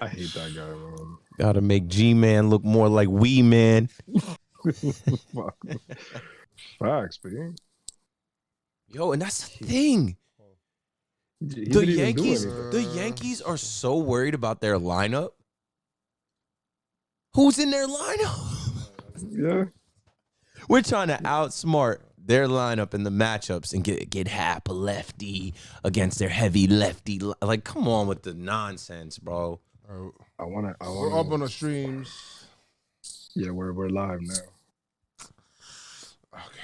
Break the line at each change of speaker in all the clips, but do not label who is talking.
I hate that guy, man.
Gotta make G-Man look more like Wee Man.
Facts, man.
Yo, and that's the thing. The Yankees are so worried about their lineup. Who's in their lineup?
Yeah.
We're trying to outsmart their lineup in the matchups and get Happ a lefty against their heavy lefty. Like, come on with the nonsense, bro.
I wanna.
We're up on the streams.
Yeah, we're live now.
Okay.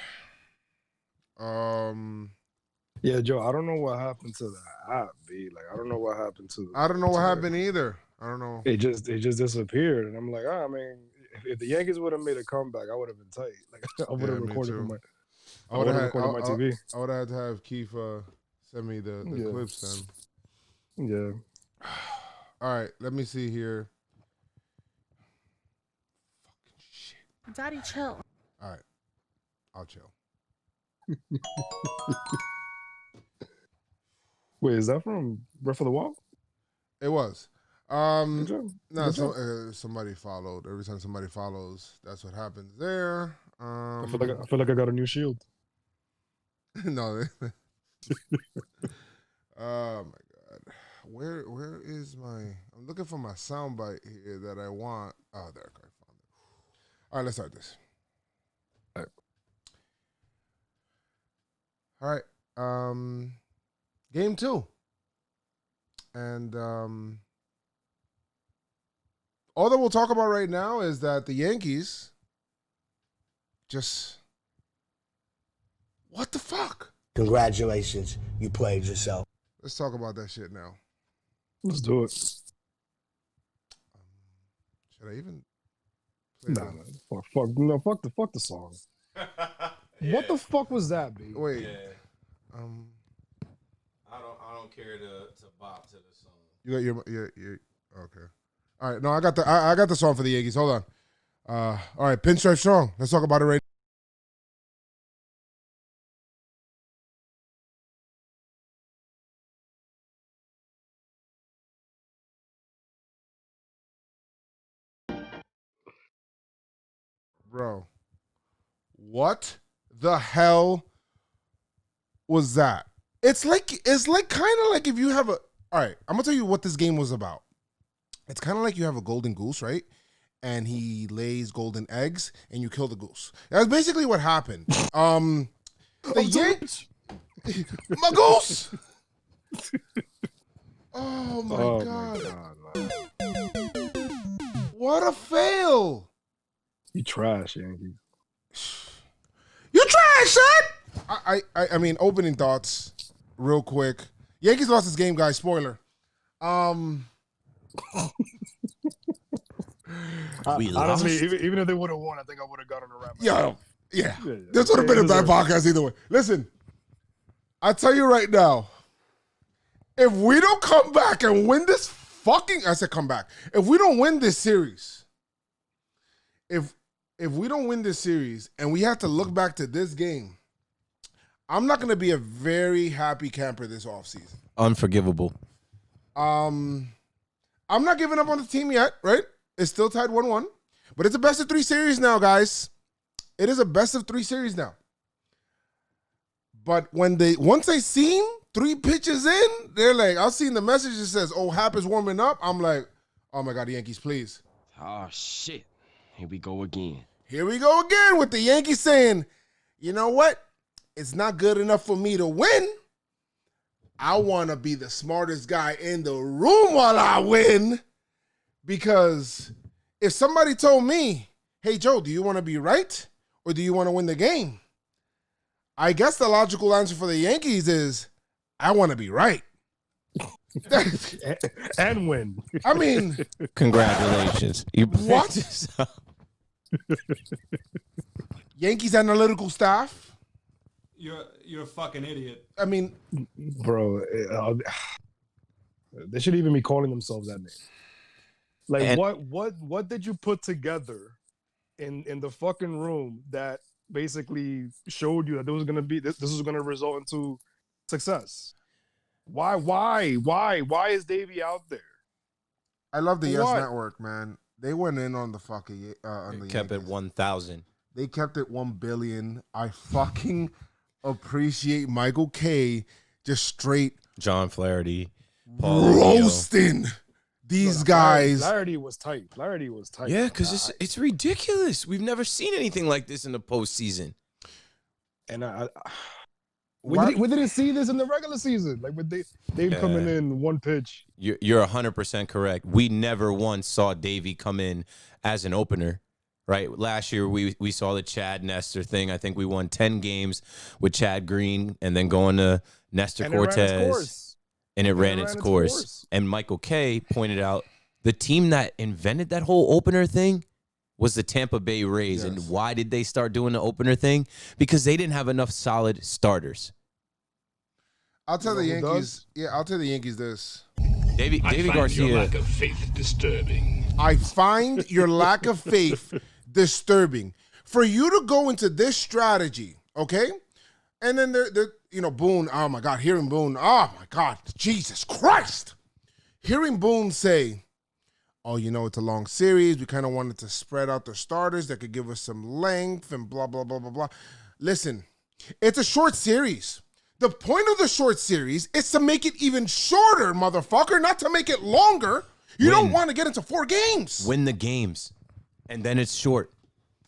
Yeah, Joe. I don't know what happened to the app, B. Like, I don't know what happened to.
I don't know what happened either. I don't know.
It just disappeared, and I'm like, I mean, if the Yankees would have made a comeback, I would have been tight. Like, I would have recorded from my. I would have recorded my TV.
I would have had to have Keith send me the clips then.
Yeah.
All right, let me see here. Fucking shit.
Daddy, chill.
All right, I'll chill.
Wait, is that from Breath of the Wild?
It was. No,
job.
Somebody followed. Every time somebody follows, that's what happens there.
I feel like I got a new shield.
No. Oh my God. Where is my? I'm looking for my soundbite here that I want. Oh, there. I found it. All right, let's start this. All right. Game 2. And all that we'll talk about right now is that the Yankees just, what the fuck?
Congratulations, you played yourself.
Let's talk about that shit now.
Let's do it.
Should I even play
fuck the song. Yeah. What the fuck was that, B?
Wait.
Yeah. I don't care to bop to the song.
You got your okay. All right, no, I got the song for the Yankees. Hold on. All right, PinstripeStrong. Let's talk about it right now. Bro, what the hell was that? It's like kind of like if you have a. All right, I'm gonna tell you what this game was about. It's kind of like you have a golden goose, right? And he lays golden eggs, and you kill the goose. That's basically what happened. The Yankees, my goose. Oh my God! What a fail!
You trash, Yankee.
You trash, son. I mean, opening thoughts, real quick. Yankees lost this game, guys. Spoiler.
Honestly, even if they would have won, I think I would have gotten a wrap.
Yeah. This would have been a bad podcast either way. Listen, I tell you right now, if we don't come back and win this come back. If we don't win this series, if we don't win this series and we have to look back to this game, I'm not going to be a very happy camper this offseason.
Unforgivable.
I'm not giving up on the team yet, right? It's still tied 1-1, but it's a best of 3 series now, guys. It is a best of 3 series now. But once they seen 3 pitches in, they're like, I've seen the message that says, "Oh, Happ is warming up." I'm like, oh my God, the Yankees, please.
Oh shit. Here we go again.
Here we go again with the Yankees saying, you know what? It's not good enough for me to win. I want to be the smartest guy in the room while I win. Because if somebody told me, hey, Joe, do you want to be right or do you want to win the game? I guess the logical answer for the Yankees is, I want to be right.
And win.
I mean,
congratulations. You
what? Yankees analytical staff.
You're a fucking idiot.
I mean,
bro, they should even be calling themselves that name. Like, what did you put together in the fucking room that basically showed you that there was gonna be this was gonna result into success? Why is Davey out there?
I love the Yes
What?
Network, man. They went in on the fucking on the
Kept it
Yankees.
1,000.
They kept it 1 billion. I fucking appreciate Michael K. just straight
John Flaherty, Paul O'Neill.
roasting these guys.
Flaherty was tight. Flaherty was tight.
Yeah, because it's ridiculous. We've never seen anything like this in the postseason.
And we didn't see this in the regular season. Like, with Dave coming in one pitch.
You're 100% correct. We never once saw Davey come in as an opener, right? Last year, we saw the Chad Nestor thing. I think we won 10 games with Chad Green and then going to Nestor Cortez. And it ran its course. And Michael K pointed out the team that invented that whole opener thing was the Tampa Bay Rays. Yes. And why did they start doing the opener thing? Because they didn't have enough solid starters.
I'll tell the Yankees. Yeah, I'll tell the Yankees this.
Davey Garcia.
Your lack of faith disturbing.
I find your lack of faith disturbing. For you to go into this strategy, okay? And then Boone, oh my God, hearing Boone, oh my God, Jesus Christ. Hearing Boone say, oh, it's a long series. We kind of wanted to spread out the starters that could give us some length and blah, blah, blah, blah, blah. Listen, it's a short series. The point of the short series is to make it even shorter, motherfucker, not to make it longer. You don't want to get into 4 games.
Win the games, and then it's short.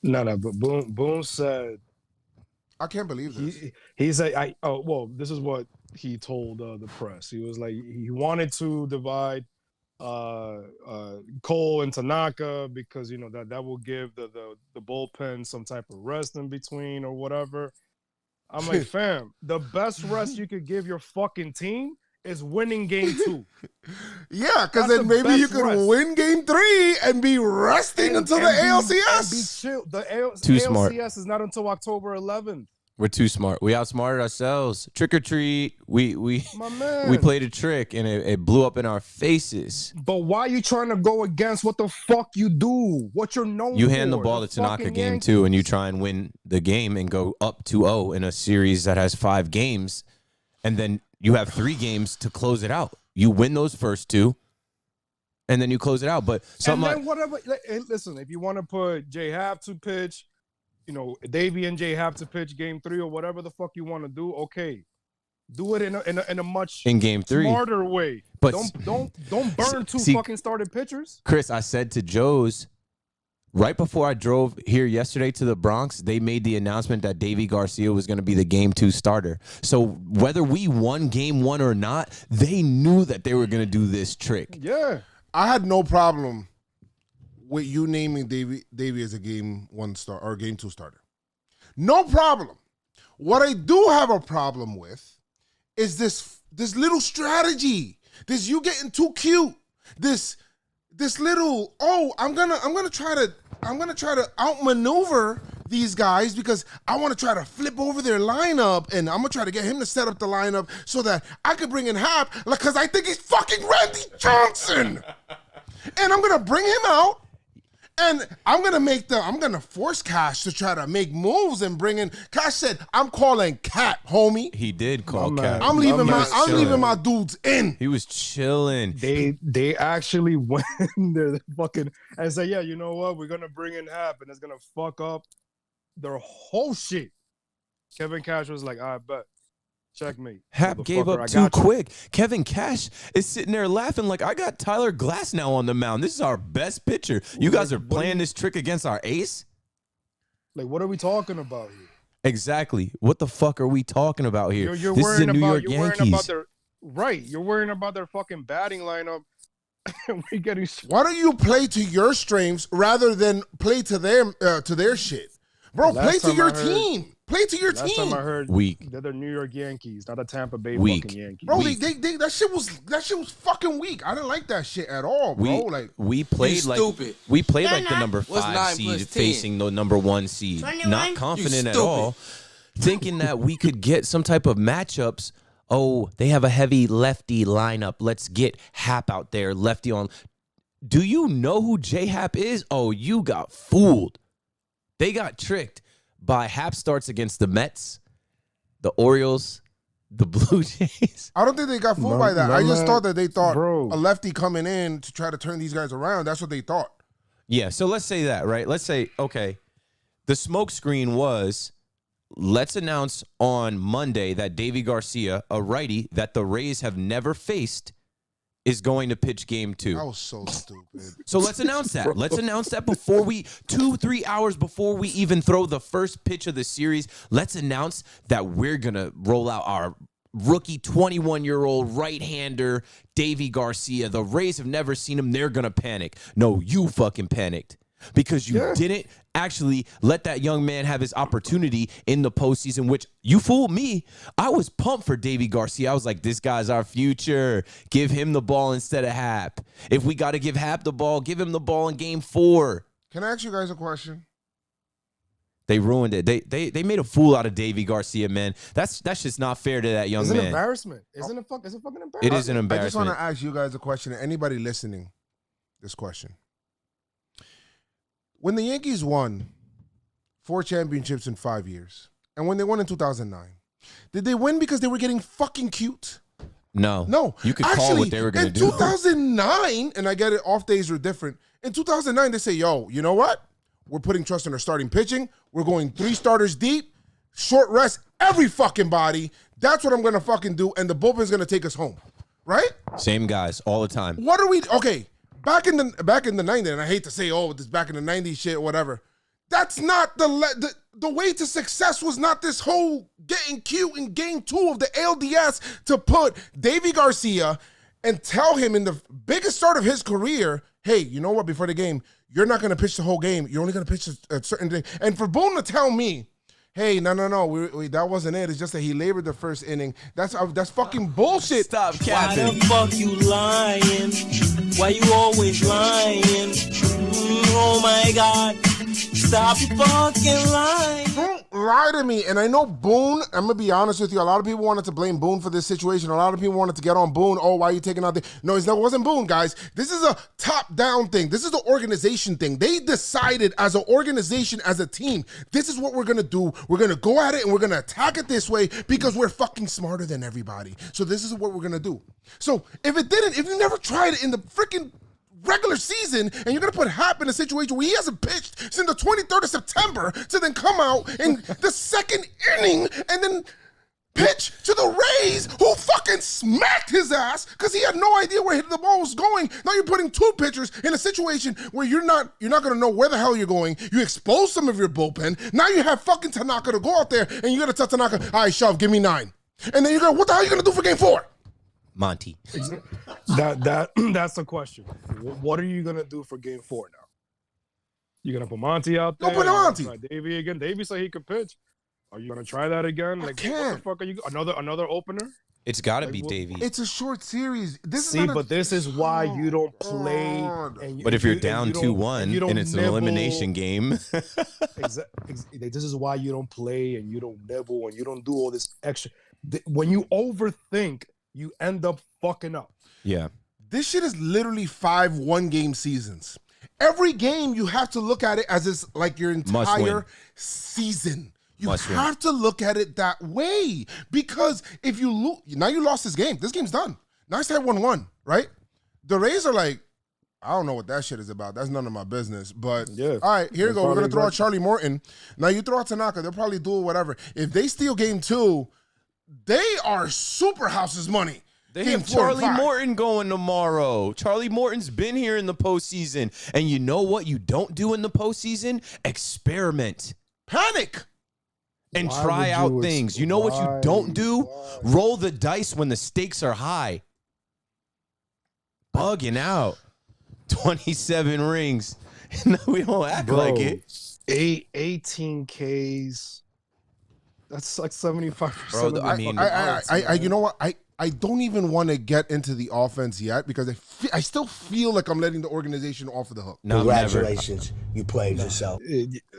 No, but Boone said,
I can't believe this.
He said, this is what he told the press. He was like, he wanted to divide Cole and Tanaka because that will give the bullpen some type of rest in between or whatever. I'm like, fam, the best rest you could give your fucking team is winning game 2.
Yeah, because then maybe you could win game 3 and be resting until the ALCS.
Be chill. The
ALCS
smart. Is not until October 11th.
We're too smart. We outsmarted ourselves. Trick or treat. We played a trick and it blew up in our faces.
But why are you trying to go against what the fuck you do? What you're known for?
You hand the ball to Tanaka game 2 and you try and win the game and go up 2-0 in a series that has 5 games. And then you have 3 games to close it out. You win those first 2 and then you close it out. But
listen, if you want to put J.A. to pitch, Davey and J have to pitch game 3 or whatever the fuck you want to do. Okay, do it in a much
in game 3
smarter way. But don't burn 2 fucking started pitchers.
Chris, I said to Joe's right before I drove here yesterday to the Bronx, they made the announcement that Davey Garcia was going to be the game 2 starter. So whether we won game 1 or not, they knew that they were going to do this trick.
Yeah,
I had no problem with you naming Davey as a game 1 star or game 2 starter. No problem. What I do have a problem with is this little strategy. This you getting too cute. This little, I'm gonna try to outmaneuver these guys because I want to try to flip over their lineup and I'm gonna try to get him to set up the lineup so that I could bring in Happ because I think he's fucking Randy Johnson. And I'm gonna bring him out. And I'm gonna force Cash to try to make moves and bring in. Cash said, "I'm calling Cat, homie."
He did call Cat.
I'm leaving my dudes in.
He was chilling.
They actually went there fucking and said, "Yeah, you know what? We're gonna bring in Happ, and it's gonna fuck up their whole shit." Kevin Cash was like, "I bet." Checkmate.
Happ gave up too quick. Kevin Cash is sitting there laughing like, I got Tyler Glass now on the mound. This is our best pitcher. You guys are playing this trick against our ace?
Like, what are we talking about here?
Exactly. What the fuck are we talking about here?
You're
this is the New York
Yankees. You're worrying about their fucking batting lineup. We're getting.
Why don't you play to your strengths rather than play to their shit? Bro, play to your team. Play to your team.
Last time I heard,
weak.
They're the New York Yankees, not a Tampa Bay
weak.
fucking Yankees.
Bro, that shit was fucking weak. I didn't like that shit at all, bro.
We played like the number 5 seed facing the number 1 seed, not confident at all, thinking that we could get some type of matchups. Oh, they have a heavy lefty lineup. Let's get Happ out there, lefty on. Do you know who J Happ is? Oh, you got fooled. They got tricked by Happ starts against the Mets, the Orioles, The Blue Jays.
I don't think they got fooled by that. I just thought that they thought
Bro.
a lefty coming in to try to turn these guys around. That's what they thought.
Yeah, so let's say that, right? Let's say, okay, the smoke screen was, let's announce on Monday that Davey Garcia, a righty that the Rays have never faced, is going to pitch game 2.
That was so stupid.
So let's announce that. Let's announce that before 2-3 hours before we even throw the first pitch of the series. Let's announce that we're going to roll out our rookie 21-year-old right-hander, Davey Garcia. The Rays have never seen him. They're going to panic. No, you fucking panicked because you didn't actually let that young man have his opportunity in the postseason, which you fooled me. I was pumped for Davey Garcia. I was like, this guy's our future. Give him the ball instead of Happ. If we got to give Happ the ball, give him the ball in game 4.
Can I ask you guys a question?
They ruined it. They made a fool out of Davey Garcia, man. That's just not fair to that young
It's an
man.
embarrassment. It's a fucking embarrassment.
It is an
I just
embarrassment.
want to ask you guys a question. Anybody listening, this question. When the Yankees won 4 championships in 5 years, and when they won in 2009, did they win because they were getting fucking cute?
No.
No.
You could
Actually,
call what they were going to do.
In 2009, and I get it, off days were different. In 2009, they say, yo, you know what? We're putting trust in our starting pitching. We're going 3 starters deep, short rest, every fucking body. That's what I'm going to fucking do, and the bullpen's going to take us home. Right?
Same guys all the time.
What are we? Okay, back in the 90s, and I hate to say, oh, this back in the 90s shit or whatever. That's not the way to success was not this whole getting cute in game 2 of the ALDS to put Davey Garcia and tell him in the biggest start of his career, hey, you know what, before the game, you're not going to pitch the whole game. You're only going to pitch a certain day. And for Boone to tell me, hey, no, that wasn't it. It's just that he labored the first inning. That's fucking bullshit.
Stop
Why
capping.
the fuck you lying? Why you always lying? Oh my God. Stop fucking lying.
Don't lie to me. And I know Boone, I'm going to be honest with you, a lot of people wanted to blame Boone for this situation. A lot of people wanted to get on Boone. Oh, why are you taking out the... No, it wasn't Boone, guys. This is a top-down thing. This is the organization thing. They decided as an organization, as a team, this is what we're going to do. We're going to go at it and we're going to attack it this way because we're fucking smarter than everybody. So this is what we're going to do. So if you never tried it in the freaking regular season and you're going to put Happ in a situation where he hasn't pitched since the 23rd of September to then come out in the second inning and then pitch to the Rays who fucking smacked his ass because he had no idea where the ball was going. Now you're putting 2 pitchers in a situation where you're not going to know where the hell you're going. You expose some of your bullpen. Now you have fucking Tanaka to go out there and you're going to tell Tanaka, all right, shove, give me 9. And then you're going, what the hell are you going to do for game 4?
Monty.
That's the question. What are you gonna do for game 4 now? You gonna put Monty out there?
Don't put Monty.
Try Davey again. Davey said he could pitch. Are you gonna try that again?
I
Like
can't.
what the fuck are you? Another opener?
It's got to
Like,
be
what-
Davey.
It's a short series. This
See,
is not
but this is why you don't play.
God.
And
But if you're
you
down
don't-
2-1
you don't
and it's an
nibble.
elimination game,
This is why you don't play and you don't nibble and you don't do all this extra. When you overthink, you end up fucking up.
yeah.
This shit is literally 5 one-game seasons. Every game you have to look at it as it's like your
Must win.
entire season. You
Must win.
have to look at it that way because if you lose, now you lost this game. This game's done. Now it's at 1-1, right? The Rays are like, I don't know what that shit is about. That's none of my business. But
Yeah.
all right, here you
That's
go. We're
probably
gonna throw out
exactly-
Charlie Morton. Now you throw out Tanaka. They'll probably do whatever. If they steal game 2, they are super house's money.
They
Game
have
4 and
Charlie
5.
Morton going tomorrow. Charlie Morton's been here in the postseason. And you know what you don't do in the postseason? Experiment
Panic.
and
Why
try
would
out
you
things. You know what you don't do? Roll the dice when the stakes are high. Bugging out. 27 rings. No, we don't act like it.
18 Ks. That's like 75%.
Bro, I mean,
I you know what? I don't even want to get into the offense yet because I still feel like I'm letting the organization off of the hook.
No, never.
Congratulations, you played yourself.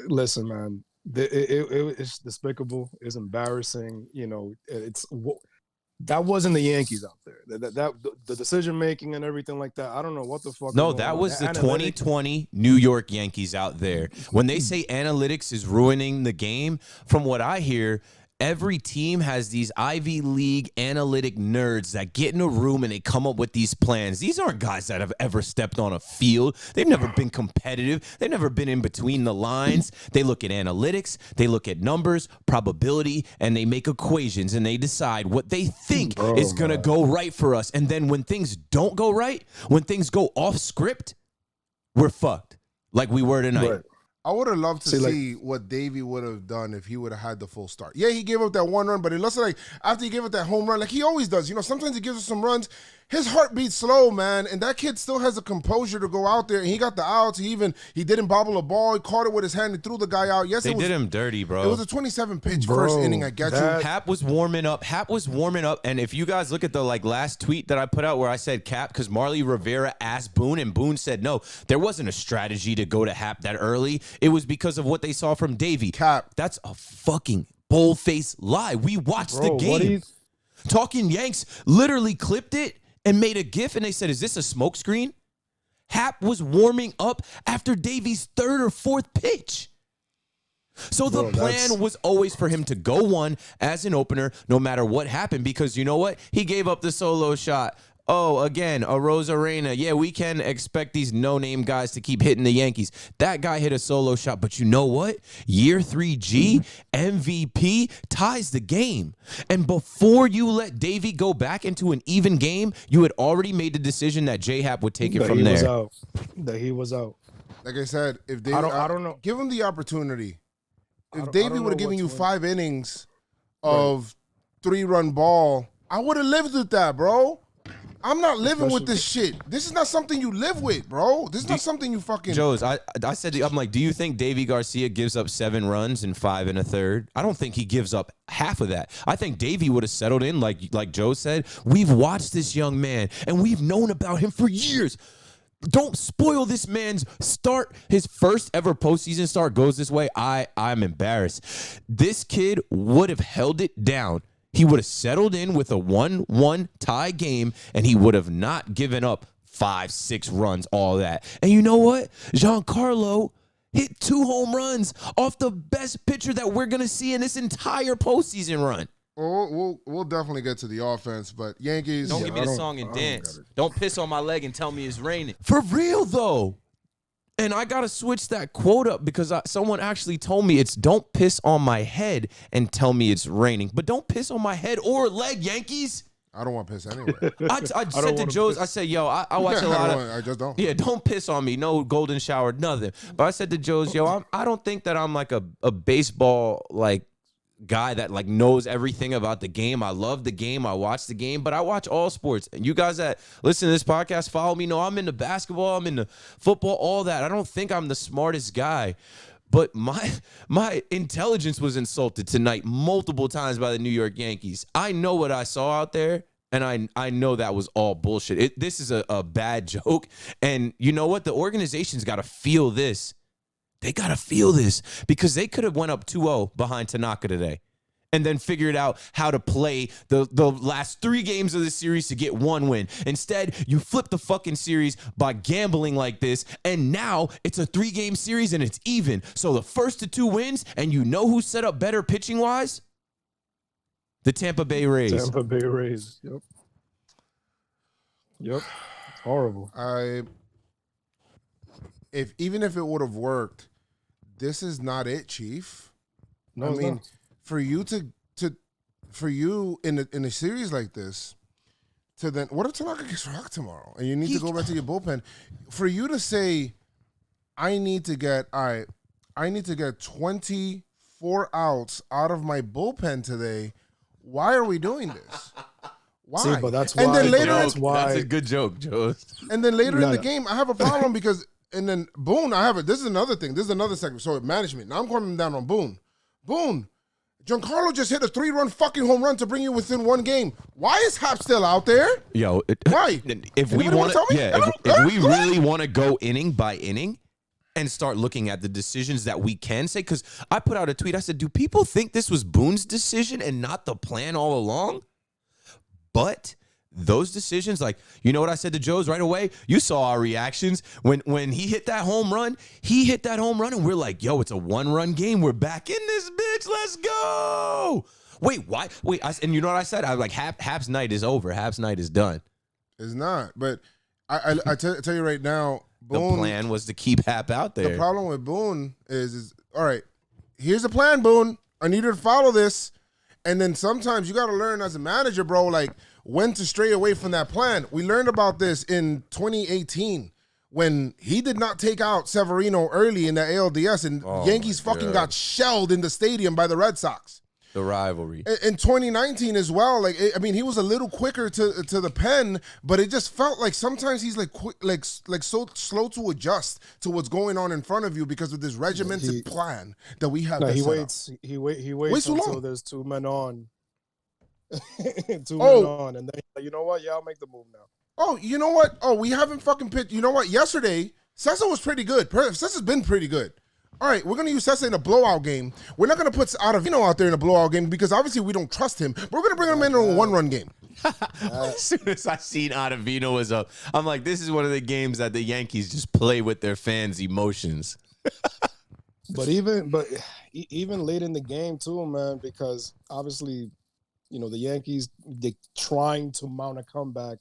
Listen, man, it's despicable. It's embarrassing. You know, that wasn't the Yankees out there. The decision making and everything like that. I don't know what the fuck.
No,
is going
that
on.
was the
Analytics-
2020 New York Yankees out there. When they say analytics is ruining the game, from what I hear, every team has these Ivy League analytic nerds that get in a room and they come up with these plans. These aren't guys that have ever stepped on a field. They've never been competitive. They've never been in between the lines. They look at analytics, they look at numbers, probability, and they make equations and they decide what they think is going to go right for us. And then when things don't go right, when things go off script, we're fucked like we were tonight.
Right.
I would have loved to see what Davey would have done if he would have had the full start. Yeah, he gave up that one run, but it looks like after he gave up that home run, like he always does, you know, sometimes he gives us some runs. His heart beats slow, man, and that kid still has the composure to go out there, and he got the outs. He didn't bobble a ball. He caught it with his hand and threw the guy out. Yes,
they did him dirty, bro.
It was a 27-pitch first inning, I get you.
Happ was warming up. And if you guys look at the last tweet that I put out where I said Cap, because Marley Rivera asked Boone, and Boone said no. There wasn't a strategy to go to Happ that early. It was because of what they saw from Davey.
Cap.
That's a fucking bold-faced lie. We watched the game. Talking Yanks literally clipped it and made a GIF, and they said, is this a smoke screen? Happ was warming up after Davey's third or fourth pitch. So the plan was always for him to go one as an opener no matter what happened, because you know what? He gave up the solo shot. Oh, again, a Rosarena. Yeah, we can expect these no-name guys to keep hitting the Yankees. That guy hit a solo shot, but you know what? Year 3G, MVP, ties the game. And before you let Davey go back into an even game, you had already made the decision that J.A. would take it from there.
That he was out.
Like I said, if Davey,
I don't know.
Give him the opportunity. If Davey would have given you 5 innings of 3-run ball, I would have lived with that, bro. I'm not living with this shit. This is not something you live with, bro. This is not something you fucking...
Joe's, I said, I'm like, do you think Davey Garcia gives up 7 runs in 5 1/3? I don't think he gives up half of that. I think Davey would have settled in, like Joe said. We've watched this young man, and we've known about him for years. Don't spoil this man's start. His first ever postseason start goes this way. I'm embarrassed. This kid would have held it down. He would have settled in with a 1-1 tie game, and he would have not given up 5-6 runs, all that. And you know what? Giancarlo hit 2 home runs off the best pitcher that we're going to see in this entire postseason run.
We'll definitely get to the offense, but Yankees...
Don't give me the song and dance. Don't piss on my leg and tell me it's raining.
For real, though. And I got to switch that quote up because someone actually told me it's don't piss on my head and tell me it's raining. But don't piss on my head or leg, Yankees.
I don't want to piss anyway.
I said to Joe's, I said, yo, I watch a lot of...
I just don't.
Yeah, don't piss on me. No golden shower, nothing. But I said to Joe's, yo, I don't think that I'm like a baseball, guy that knows everything about the game. I love the game. I watch the game, but I watch all sports. And you guys that listen to this podcast, follow me, know I'm into basketball, I'm into football, all that. I don't think I'm the smartest guy, but my intelligence was insulted tonight multiple times by the New York Yankees. I know what I saw out there, and I know that was all bullshit. This is a bad joke, and you know what? The organization's got to feel this. They got to feel this because they could have went up 2-0 behind Tanaka today and then figured out how to play the last 3 games of the series to get 1 win. Instead, you flip the fucking series by gambling like this, and now it's a 3-game series and it's even. So the first of 2 wins, and you know who set up better pitching-wise? The Tampa Bay Rays.
Tampa Bay Rays. Yep. It's horrible.
Even if it would have worked, this is not it, Chief.
No,
I mean,
not.
for you in a series like this, to then what if Tanaka gets rocked tomorrow and you need to go back to your bullpen? For you to say, I need to get 24 outs out of my bullpen today. Why are we doing this? Why?
See, but that's why.
And then later,
that's a good joke, Joe.
And then later in the game, I have a problem because. And then Boone, this is another thing. This is another segment. So management. Now I'm coming down on Boone. Boone, Giancarlo just hit a 3-run fucking home run to bring you within 1 game. Why is Happ still out there?
Yo,
why?
If we want to, if we really want to go inning by inning and start looking at the decisions that we can say, because I put out a tweet. I said, do people think this was Boone's decision and not the plan all along? But those decisions, you know what I said to Joe's right away? You saw our reactions. When he hit that home run, and we're like, yo, it's a 1-run game. We're back in this bitch. Let's go. Wait, why? Wait, and you know what I said? I was like, Happ's night is over. Happ's night is done.
It's not. But I tell you right now, Boone,
the plan was to keep Happ out there.
The problem with Boone is all right, here's the plan, Boone. I need you to follow this. And then sometimes you got to learn as a manager, bro, like when to stray away from that plan. We learned about this in 2018 when he did not take out Severino early in the ALDS and Yankees fucking got shelled in the stadium by the Red Sox.
The rivalry.
In 2019 as well, like I mean, he was a little quicker to the pen, but it just felt like sometimes he's like quick, like so slow to adjust to what's going on in front of you because of this regimented plan that we have.
No, he waits until there's two men on, and then you know what? Yeah, I'll make the move now.
Oh, you know what? Oh, we haven't fucking pitched. You know what? Yesterday, Cessa was pretty good. Cessa's been pretty good. All right, we're going to use Cessa in a blowout game. We're not going to put Ottavino out there in a blowout game because obviously we don't trust him. But we're going to bring him in a one-run game.
As soon as I seen Ottavino was up, I'm like, this is one of the games that the Yankees just play with their fans' emotions.
But even late in the game too, man, because obviously, you know, the Yankees, they trying to mount a comeback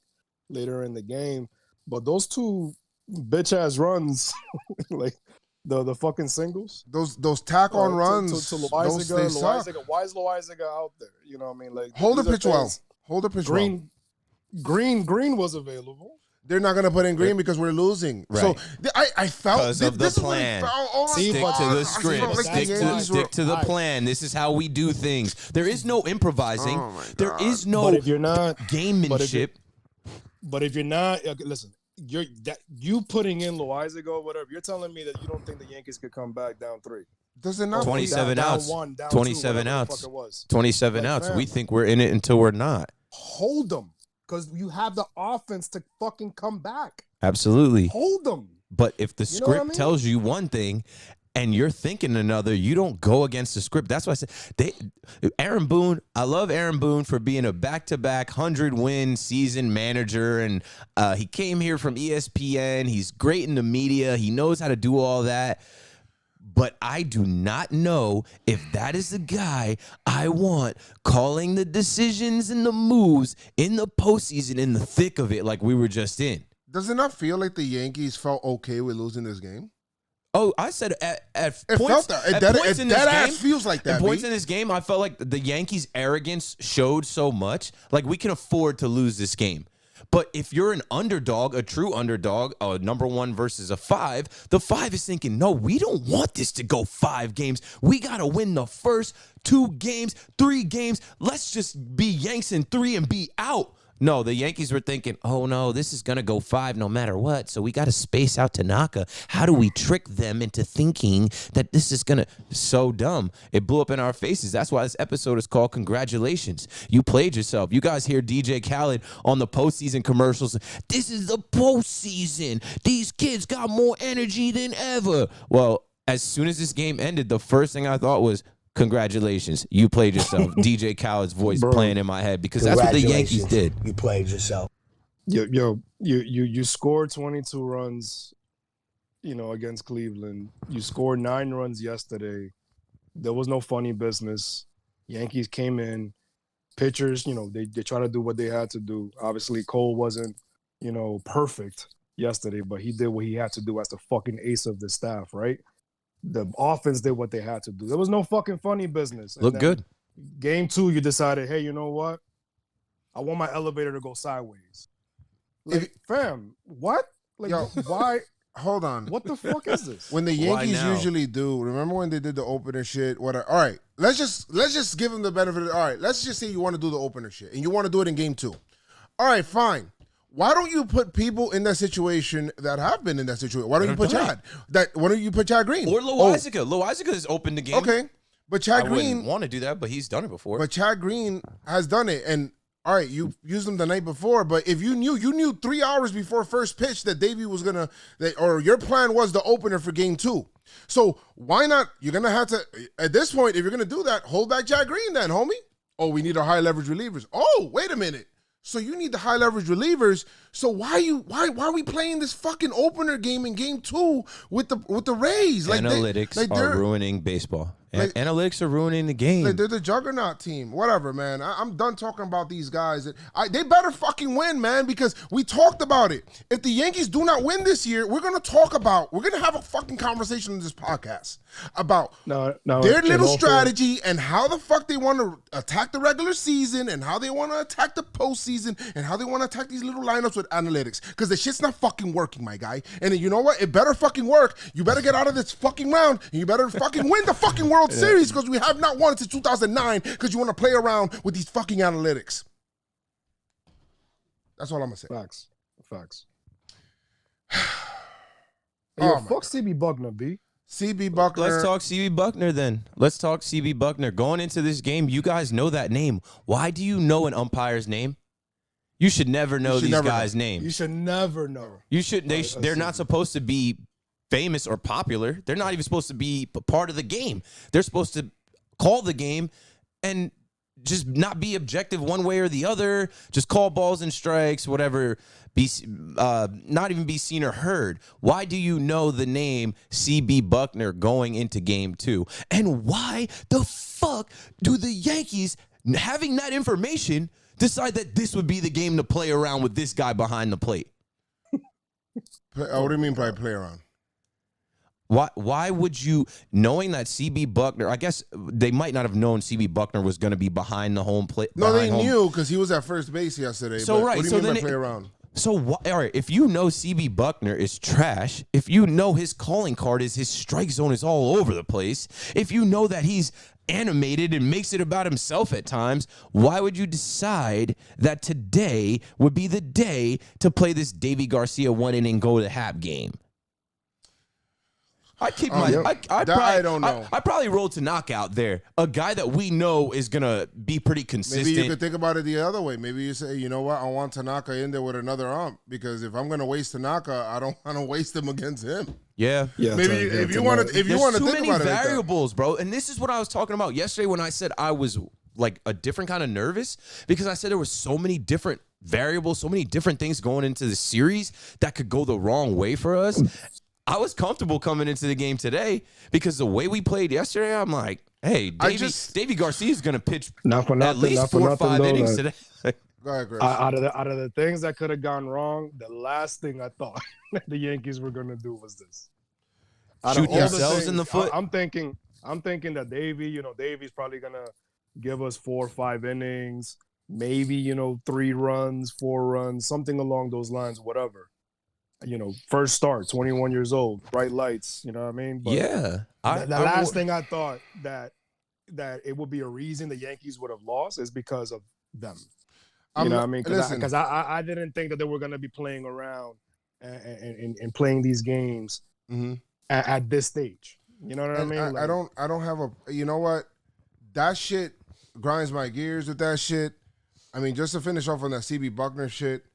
later in the game. But those two bitch-ass runs, like, the fucking singles,
those tack on runs
to Loaizaga. Why is Loaizaga out there? You know what I mean? Like,
hold the pitch well. Hold the pitch well.
Green was available.
They're not gonna put in Green because we're losing.
Right.
So I felt
because of the plan. Stick to the script. Stick to the plan. This is how we do things. There is no improvising. There is no
but if you're not,
gamemanship.
But if you're not, listen. You putting in Loaizaga or whatever, you're telling me that you don't think the Yankees could come back down 3.
Does it not?
27 outs.
Down
27
2,
outs.
27
outs.
Man,
we think we're in it until we're not.
Hold them, because you have the offense to fucking come back.
Absolutely.
Hold them.
But if the script tells you one thing and you're thinking another, you don't go against the script. That's why I said Aaron Boone, I love Aaron Boone for being a back-to-back 100-win season manager, and he came here from ESPN. He's great in the media. He knows how to do all that. But I do not know if that is the guy I want calling the decisions and the moves in the postseason in the thick of it like we were just in.
Does it not feel like the Yankees felt okay with losing this game?
Oh, I said at
points,
felt that. At points in this game,
feels like that.
At points in this game, I felt like the Yankees' arrogance showed so much. Like, we can afford to lose this game. But if you're an underdog, a true underdog, a number 1 versus a 5, the 5 is thinking, no, we don't want this to go 5 games. We got to win the first 2 games, 3 games. Let's just be Yanks in 3 and be out. No, the Yankees were thinking, oh, no, this is going to go 5 no matter what, so we got to space out Tanaka. How do we trick them into thinking that this is going to – so dumb. It blew up in our faces. That's why this episode is called Congratulations. You played yourself. You guys hear DJ Khaled on the postseason commercials. This is the postseason. These kids got more energy than ever. Well, as soon as this game ended, the first thing I thought was, congratulations, you played yourself. DJ Khaled's voice playing in my head because that's what the Yankees did.
You played yourself.
You scored 22 runs, you know, against Cleveland. You scored 9 runs yesterday. There was no funny business. Yankees came in, pitchers, you know, they try to do what they had to do. Obviously, Cole wasn't, you know, perfect yesterday, but he did what he had to do as the fucking ace of the staff, right? The offense did what they had to do. There was no fucking funny business.
Look good.
Game 2, you decided, hey, you know what? I want my elevator to go sideways. Like, fam, what? Like, why?
Hold on.
What the fuck is this?
When the Yankees usually do, remember when they did the opener shit? All right, let's just give them the benefit. All right, let's just say you want to do the opener shit and you want to do it in game 2. All right, fine. Why don't you put people in that situation that have been in that situation? Why don't you put Chad? Why don't you put Chad Green?
Or Loaizaga. Loaizaga has opened the game.
Okay. But Chad Green
wouldn't want to do that, but he's done it before.
But Chad Green has done it. And all right, you used him the night before, but if you knew 3 hours before first pitch that Davey was gonna or your plan was the opener for game 2. So why not? You're gonna have to at this point, if you're gonna do that, hold back Chad Green then, homie. Oh, we need our high leverage relievers. Oh, wait a minute. So you need the high leverage relievers. So why are we playing this fucking opener game in game 2 with the Rays?
Analytics are ruining baseball. Analytics are ruining the game.
They're the juggernaut team. Whatever, man. I'm done talking about these guys. They better fucking win, man, because we talked about it. If the Yankees do not win this year, we're going to have a fucking conversation on this podcast about their little strategy and how the fuck they want to attack the regular season and how they want to attack the postseason and how they want to attack these little lineups with analytics, because the shit's not fucking working, my guy. And you know what? It better fucking work. You better get out of this fucking round and you better fucking win the fucking World Series, because we have not won since 2009 because you want to play around with these fucking analytics. That's all I'm going to say.
Facts.
Oh,
fuck CB Buckner, B.
CB Buckner.
Let's talk CB Buckner then. Let's talk CB Buckner. Going into this game, you guys know that name. Why do you know an umpire's name? You should never know these guys' names.
You should never know.
You should. They're not supposed to be famous or popular. They're not even supposed to be part of the game. They're supposed to call the game and just not be objective one way or the other. Just call balls and strikes, whatever. Not even be seen or heard. Why do you know the name CB Buckner going into game 2? And why the fuck do the Yankees, having that information, decide that this would be the game to play around with this guy behind the plate?
What do you mean by play around?
Why would you, knowing that CB Buckner, I guess they might not have known CB Buckner was going to be behind the home plate.
No, they knew because he was at first base yesterday.
So, right.
What do you mean by play around?
So, all right, if you know CB Buckner is trash, if you know his calling card is his strike zone is all over the place, if you know that he's animated and makes it about himself at times, why would you decide that today would be the day to play this Davey Garcia 1-inning go to Happ game? I don't know. I probably rolled to knockout there. A guy that we know is gonna be pretty consistent.
Maybe you could think about it the other way. Maybe you say, you know what, I want Tanaka in there with another ump, because if I'm gonna waste Tanaka, I don't want to waste him against him.
Yeah.
Maybe if you want to think about it,
too many variables, bro. And this is what I was talking about yesterday when I said I was like a different kind of nervous, because I said there was so many different variables, so many different things going into the series that could go the wrong way for us. I was comfortable coming into the game today because the way we played yesterday, I'm like, hey, Davey Garcia is going to pitch at least 4 or 5 innings today.
Go ahead, Chris.
Out of the things that could have gone wrong, the last thing I thought the Yankees were going to do was this.
Shoot themselves in the foot.
I'm thinking that Davey's probably going to give us 4 or 5 innings, maybe, 3 runs, 4 runs, something along those lines, whatever. First start, 21 years old, bright lights, you know what I mean? But
yeah.
The last thing I thought that it would be a reason the Yankees would have lost is because of them. You know what I mean? Because I didn't think that they were going to be playing around and playing these games at this stage. You know what I mean?
I don't have you know what? That shit grinds my gears with that shit. I mean, just to finish off on that CB Buckner shit,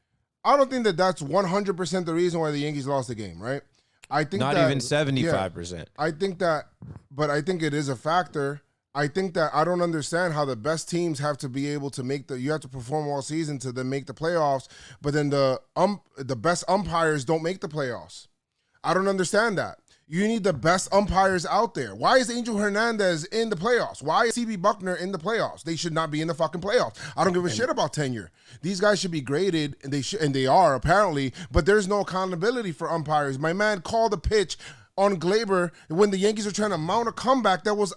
I don't think that that's 100% the reason why the Yankees lost the game, right? I think
not even 75%.
Yeah, I think that, but I think it is a factor. I think that I don't understand how the best teams have to be able to you have to perform all season to then make the playoffs, but then the best umpires don't make the playoffs. I don't understand that. You need the best umpires out there. Why is Angel Hernandez in the playoffs? Why is CB Buckner in the playoffs? They should not be in the fucking playoffs. I don't give a shit about tenure. These guys should be graded, and they are apparently, but there's no accountability for umpires. My man called a pitch on Glaber when the Yankees are trying to mount a comeback that was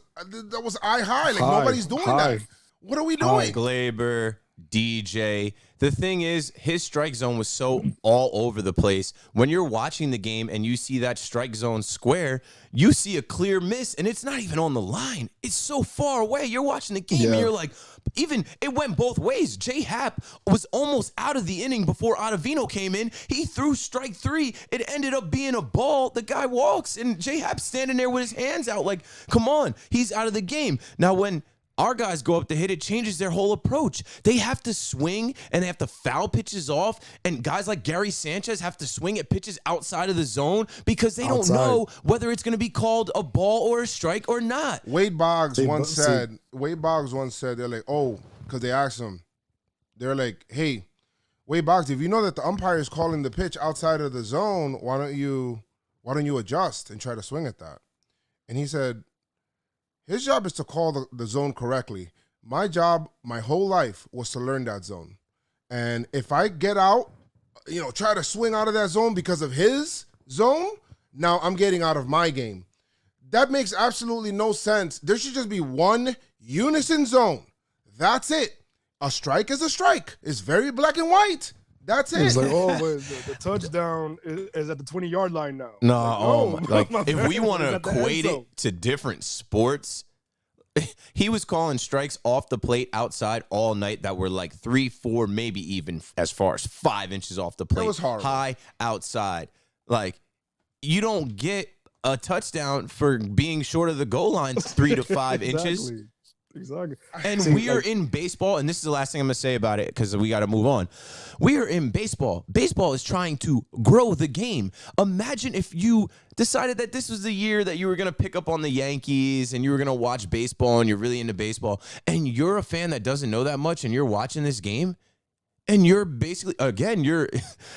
eye high. Like nobody's doing that. What are we doing?
Glaber, DJ. The thing is, his strike zone was so all over the place. When you're watching the game and you see that strike zone square, you see a clear miss, and it's not even on the line. It's so far away. You're watching the game, and you're like, even it went both ways. J. Happ was almost out of the inning before Ottavino came in. He threw strike 3. It ended up being a ball. The guy walks, and J. Happ's standing there with his hands out like, come on, he's out of the game. Now, when our guys go up to hit, it changes their whole approach. They have to swing and they have to foul pitches off. And guys like Gary Sanchez have to swing at pitches outside of the zone because they don't know whether it's going to be called a ball or a strike or not.
Wade Boggs once said, they're like, because they asked him, they're like, hey, Wade Boggs, if you know that the umpire is calling the pitch outside of the zone, why don't you adjust and try to swing at that? And he said, His job is to call the zone correctly. My job, my whole life, was to learn that zone. And if I get out, try to swing out of that zone because of his zone, now I'm getting out of my game. That makes absolutely no sense. There should just be one unison zone. That's it. A strike is a strike. It's very black and white. That's it.
It's like, the touchdown is at the 20-yard line now.
No, if we want to
It's at the
equate
end zone.
it to different sports, he was calling strikes off the plate outside all night that were like 3, 4, maybe even as far as 5 inches off the plate.
That was horrible.
High outside. Like, you don't get a touchdown for being short of the goal line 3 to 5 inches.
Exactly.
And
See,
we are in baseball, and this is the last thing I'm going to say about it because we got to move on. We are in baseball. Baseball is trying to grow the game. Imagine if you decided that this was the year that you were going to pick up on the Yankees and you were going to watch baseball and you're really into baseball, and you're a fan that doesn't know that much and you're watching this game. And you're basically, again, you're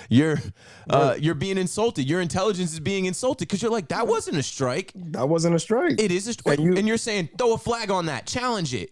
being insulted. Your intelligence is being insulted because you're like, that wasn't a strike.
That wasn't a strike.
It is a strike. And you're saying, throw a flag on that. Challenge it.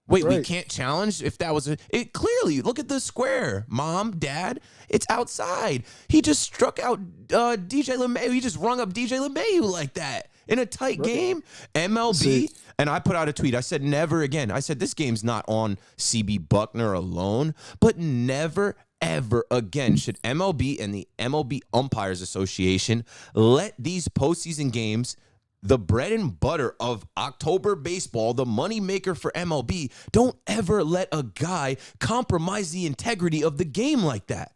Wait, we can't challenge if that was it clearly, look at the square. Mom, Dad, it's outside. He just struck out DJ LeMahieu. He just rung up DJ LeMahieu like that in a tight game. MLB. And I put out a tweet. I said, never again. I said, this game's not on CB Buckner alone, but never, ever again should MLB and the MLB Umpires Association let these postseason games, the bread and butter of October baseball, the moneymaker for MLB, don't ever let a guy compromise the integrity of the game like that.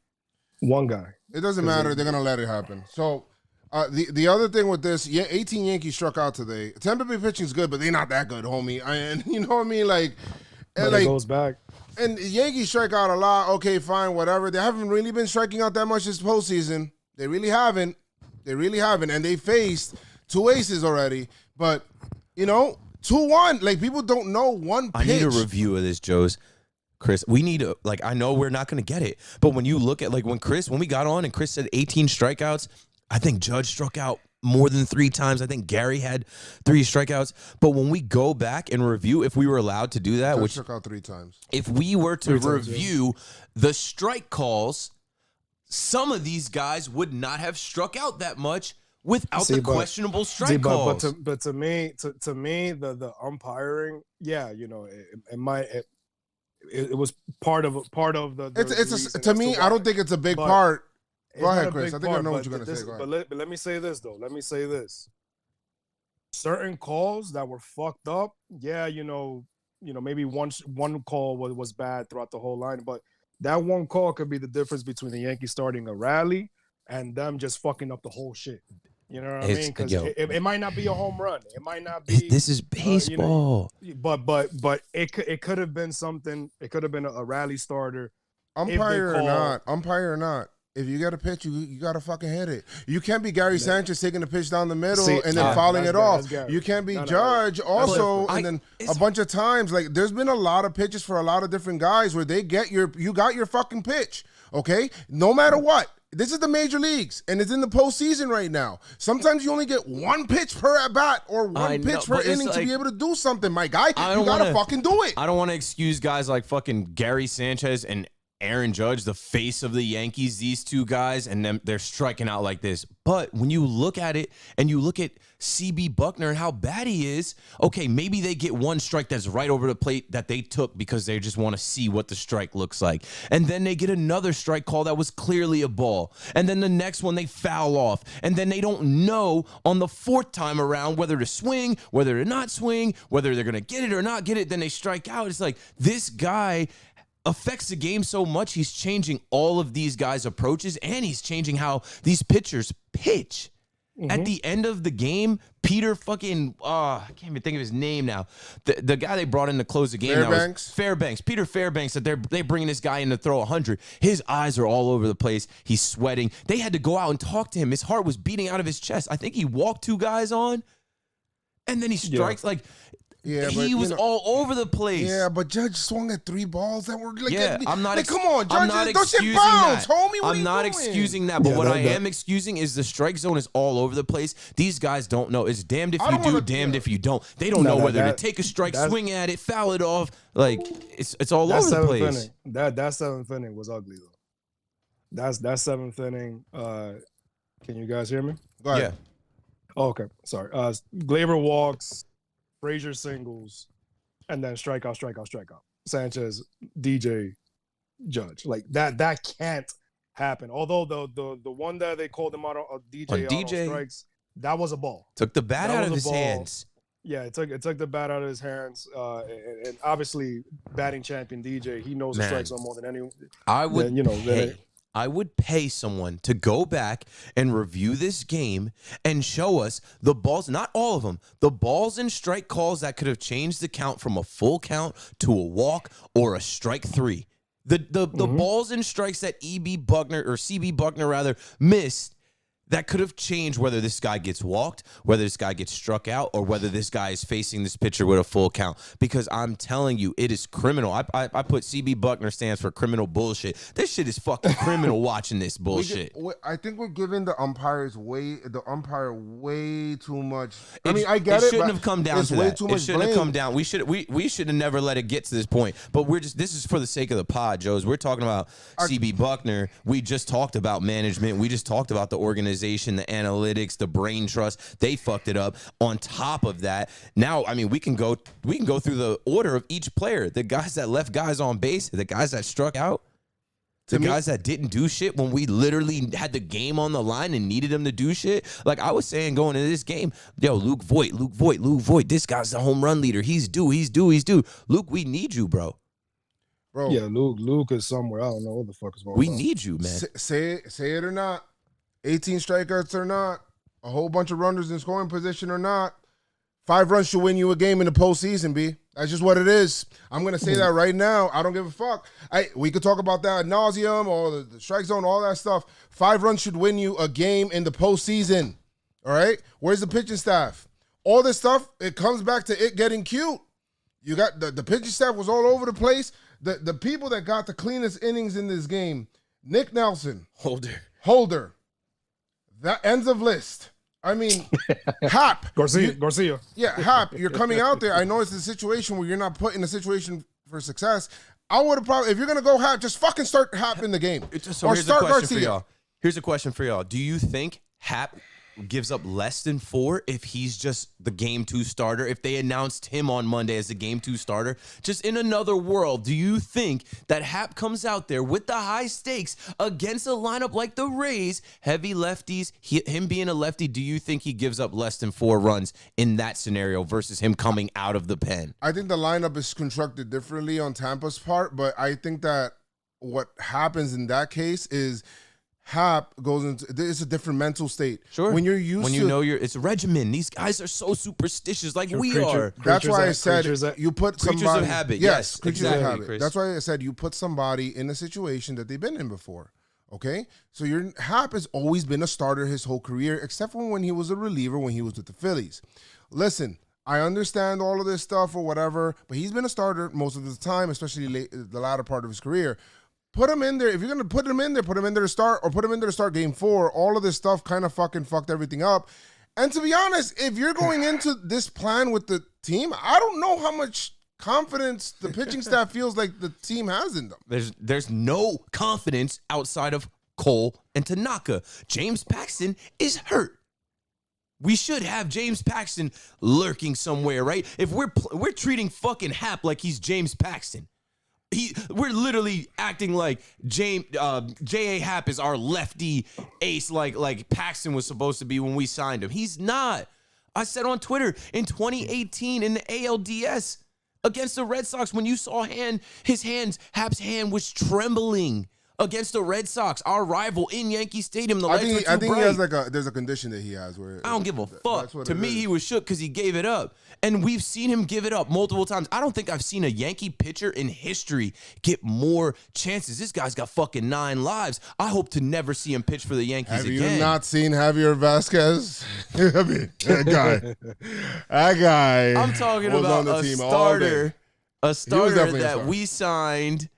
One guy.
It doesn't matter. They're going to let it happen. So, the other thing with this, 18 Yankees struck out today. Tampa Bay pitching is good, but they're not that good, homie. And you know what I mean?
It goes back.
And Yankees strike out a lot. Okay, fine, whatever. They haven't really been striking out that much this postseason. They really haven't. And they faced 2 aces already. But, 2-1. Like, people don't know one pitch.
I need a review of this, Joes. Chris, we need a, I know we're not going to get it. But when you look at, when we got on and Chris said 18 strikeouts, I think Judge struck out more than 3 times. I think Gary had 3 strikeouts. But when we go back and review, if we were allowed to do that,
Judge struck out 3 times.
If we were to review the strike calls, some of these guys would not have struck out that much without the questionable strike calls.
But to me, the umpiring, it was part of the.
It's to me. I don't think it's a big part. Go ahead, Chris. I think I know what you're going to say. Go ahead.
But let me say this, though. Certain calls that were fucked up, maybe one call was bad throughout the whole line, but that one call could be the difference between the Yankees starting a rally and them just fucking up the whole shit. You know what I mean? Because it might not be a home run. It might not be.
This is baseball.
But it could have been something. It could have been a rally starter.
Umpire or not. If you got a pitch, you got to fucking hit it. You can't be Gary Sanchez taking a pitch down the middle and then fouling it off. You can't be Judge also, and then a bunch of times. Like, there's been a lot of pitches for a lot of different guys where you got your fucking pitch, okay? No matter what. This is the major leagues, and it's in the postseason right now. Sometimes you only get 1 pitch per at-bat or 1 pitch per inning to be able to do something, my guy. You got to fucking do it.
I don't want to excuse guys like fucking Gary Sanchez and Aaron Judge, the face of the Yankees, these 2 guys, and they're striking out like this. But when you look at it and you look at CB Buckner and how bad he is, okay, maybe they get 1 strike that's right over the plate that they took because they just want to see what the strike looks like. And then they get another strike call that was clearly a ball. And then the next one they foul off. And then they don't know on the 4th time around whether to swing, whether to not swing, whether they're going to get it or not get it. Then they strike out. It's like this guy affects the game so much. He's changing all of these guys' approaches, and he's changing how these pitchers pitch. At the end of the game, Peter fucking I can't even think of his name now. The guy they brought in to close the game, Fairbanks. Peter Fairbanks, that they're bringing this guy in to throw 100. His eyes are all over the place. He's sweating. They had to go out and talk to him. His heart was beating out of his chest. I think he walked 2 guys on, and then he strikes. Like,
Yeah,
he was all over the place.
Yeah, but Judge swung at 3 balls that were like,
I'm not.
come on, Judge,
I'm not
those shit
excusing
bounce,
that.
homie. What
I'm
are
not
you doing?
excusing that, but
Yeah,
what
that-
I am excusing is the strike zone is all over the place. These guys don't know. It's damned if
I
you
don't
do,
wanna-
damned
yeah.
if you don't. They don't
No,
know whether
that-
to take a strike,
that's-
swing at it, foul it off. Like it's all
That
over the
seventh
place.
inning, that seventh inning was ugly though. That seventh inning. Can you guys hear me?
Go ahead.
Yeah.
Oh, okay, sorry. Glaber walks, Frazier singles, and then strikeout. Sanchez, DJ, Judge. Like that can't happen. Although the one that they called him out on DJ,
On DJ,
strikes, that was a ball.
Took the bat
That
out of
was
his
a ball.
hands.
Yeah, it took the bat out of his hands. And obviously, batting champion DJ, he knows the
Man.
strike zone more than anyone.
I would
then-
I would pay someone to go back and review this game and show us the balls, not all of them, the balls and strike calls that could have changed the count from a full count to a walk or a strike 3. The balls and strikes that CB Buckner rather missed that could have changed whether this guy gets walked, whether this guy gets struck out, or whether this guy is facing this pitcher with a full count. Because I'm telling you, it is criminal. I put CB Buckner stands for criminal bullshit. This shit is fucking criminal watching this bullshit.
I think we're giving the umpire way too much. I mean, I get it.
It shouldn't
but
have come down
it's
to
way
that.
too
It
much
shouldn't have
blame.
come down. We should have never let it get to this point. But this is for the sake of the pod, Joes. We're talking about CB Buckner. We just talked about management. We just talked about the organization, the analytics, the brain trust. They fucked it up. On top of that, now I mean we can go through the order of each player. The guys that left guys on base, the guys that struck out. The guys that didn't do shit when we literally had the game on the line and needed them to do shit. Like I was saying going into this game, yo, Luke Voit. This guy's the home run leader. He's due. Luke, we need you, bro.
Bro,
Yeah, Luke is somewhere. I don't know what the fuck is going on.
We need you, man.
say it or not, 18 strikeouts or not, a whole bunch of runners in scoring position or not, 5 runs should win you a game in the postseason, B. That's just what it is. I'm going to say that right now. I don't give a fuck. We could talk about that ad nauseum, or the strike zone, all that stuff. 5 runs should win you a game in the postseason. All right? Where's the pitching staff? All this stuff, it comes back to it getting cute. You got the pitching staff was all over the place. The people that got the cleanest innings in this game, Nick Nelson. Holder. That ends of list. I mean, Happ.
Garcia.
Yeah, Happ, you're coming out there. I know it's a situation where you're not put in a situation for success. I would have probably, if you're going to go Happ, just fucking start Happ in the game.
So
or
here's
start
a question
Garcia.
for y'all. Here's a question for y'all. Do you think Happ gives up less than 4 if he's just the game 2 starter? If they announced him on Monday as the game 2 starter, just in another world, do you think that Happ comes out there with the high stakes against a lineup like the Rays, heavy lefties, him being a lefty, do you think he gives up less than 4 runs in that scenario versus him coming out of the pen?
I think the lineup is constructed differently on Tampa's part, but I think that what happens in that case is Happ goes into, it's a different mental state.
Sure.
When you're used
when
to,
you know it's a regimen. These guys are so superstitious, like we are.
That's why I said you put
creatures
somebody.
of habit.
Yes,
Yes,
creatures
exactly,
of habit.
Chris.
That's why I said you put somebody in a situation that they've been in before. Okay, so your Happ has always been a starter his whole career, except for when he was a reliever when he was with the Phillies. Listen, I understand all of this stuff or whatever, but he's been a starter most of the time, especially the latter part of his career. Put him in there. If you're going to put him in there to start, or put him in there to start game 4. All of this stuff kind of fucking fucked everything up. And to be honest, if you're going into this plan with the team, I don't know how much confidence the pitching staff feels like the team has in them.
There's no confidence outside of Cole and Tanaka. James Paxton is hurt. We should have James Paxton lurking somewhere, right? If we're treating fucking Happ like he's James Paxton. We're literally acting like J.A. Happ is our lefty ace, like Paxton was supposed to be when we signed him. He's not. I said on Twitter in 2018 in the ALDS against the Red Sox, when you saw Happ's hand was trembling against the Red Sox, our rival in Yankee Stadium. The
I
lights
think,
were too
I think
bright.
he has there's a condition that he has where
I don't give a fuck.
what
To
it
me,
is.
he was shook because he gave it up. And we've seen him give it up multiple times. I don't think I've seen a Yankee pitcher in history get more chances. This guy's got fucking 9 lives. I hope to never see him pitch for the Yankees
Have
again.
you not seen Javier Vasquez? I mean, that guy.
I'm talking
was
about
on the
a
team all
starter, a starter
definitely a
that
starter.
we signed.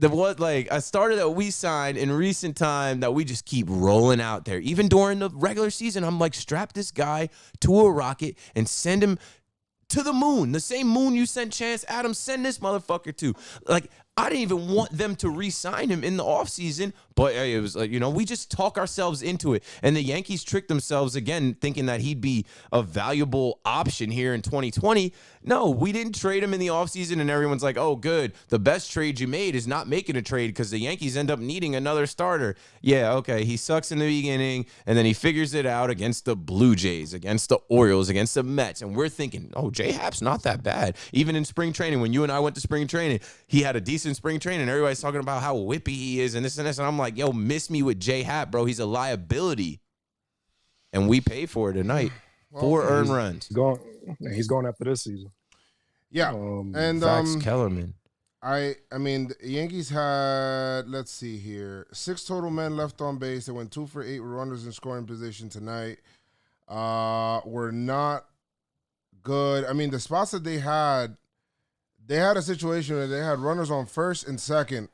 A starter that we signed in recent time that we just keep rolling out there. Even during the regular season, I'm like, strap this guy to a rocket and send him to the moon. The same moon you sent Chance Adams, send this motherfucker to. Like, I didn't even want them to re-sign him in the offseason, but it was like, we just talk ourselves into it. And the Yankees tricked themselves again, thinking that he'd be a valuable option here in 2020. No, we didn't trade him in the offseason, and everyone's like, oh, good. The best trade you made is not making a trade because the Yankees end up needing another starter. Yeah, okay, he sucks in the beginning, and then he figures it out against the Blue Jays, against the Orioles, against the Mets, and we're thinking, oh, J-Happ's not that bad. Even in spring training, when you and I went to spring training, he had a decent spring training. Everybody's talking about how whippy he is and this and this, and I'm like, yo, miss me with J-Happ, bro. He's a liability, and we pay for it tonight. 4 earned runs.
He's going after this season.
Yeah, and
Fax Kellerman.
I mean, the Yankees had, let's see here, 6 total men left on base. They went 2 for 8 with runners in scoring position tonight. Were not good. I mean, the spots that they had a situation where they had runners on first and second,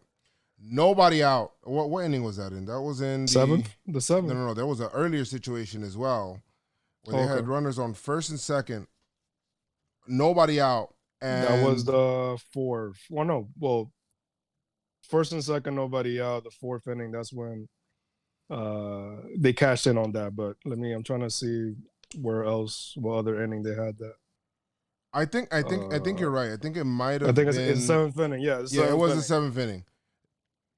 nobody out. What inning was that in? That was in
the seventh.
No. There was an earlier situation as well where they had runners on first and second, nobody out. And
that was the 4th. Well, first and second, nobody out. The 4th inning, that's when they cashed in on that. But I'm trying to see what other inning they had that.
I think you're right. I think it might have.
I think
been,
it's 7th inning. Yeah,
it was the 7th inning.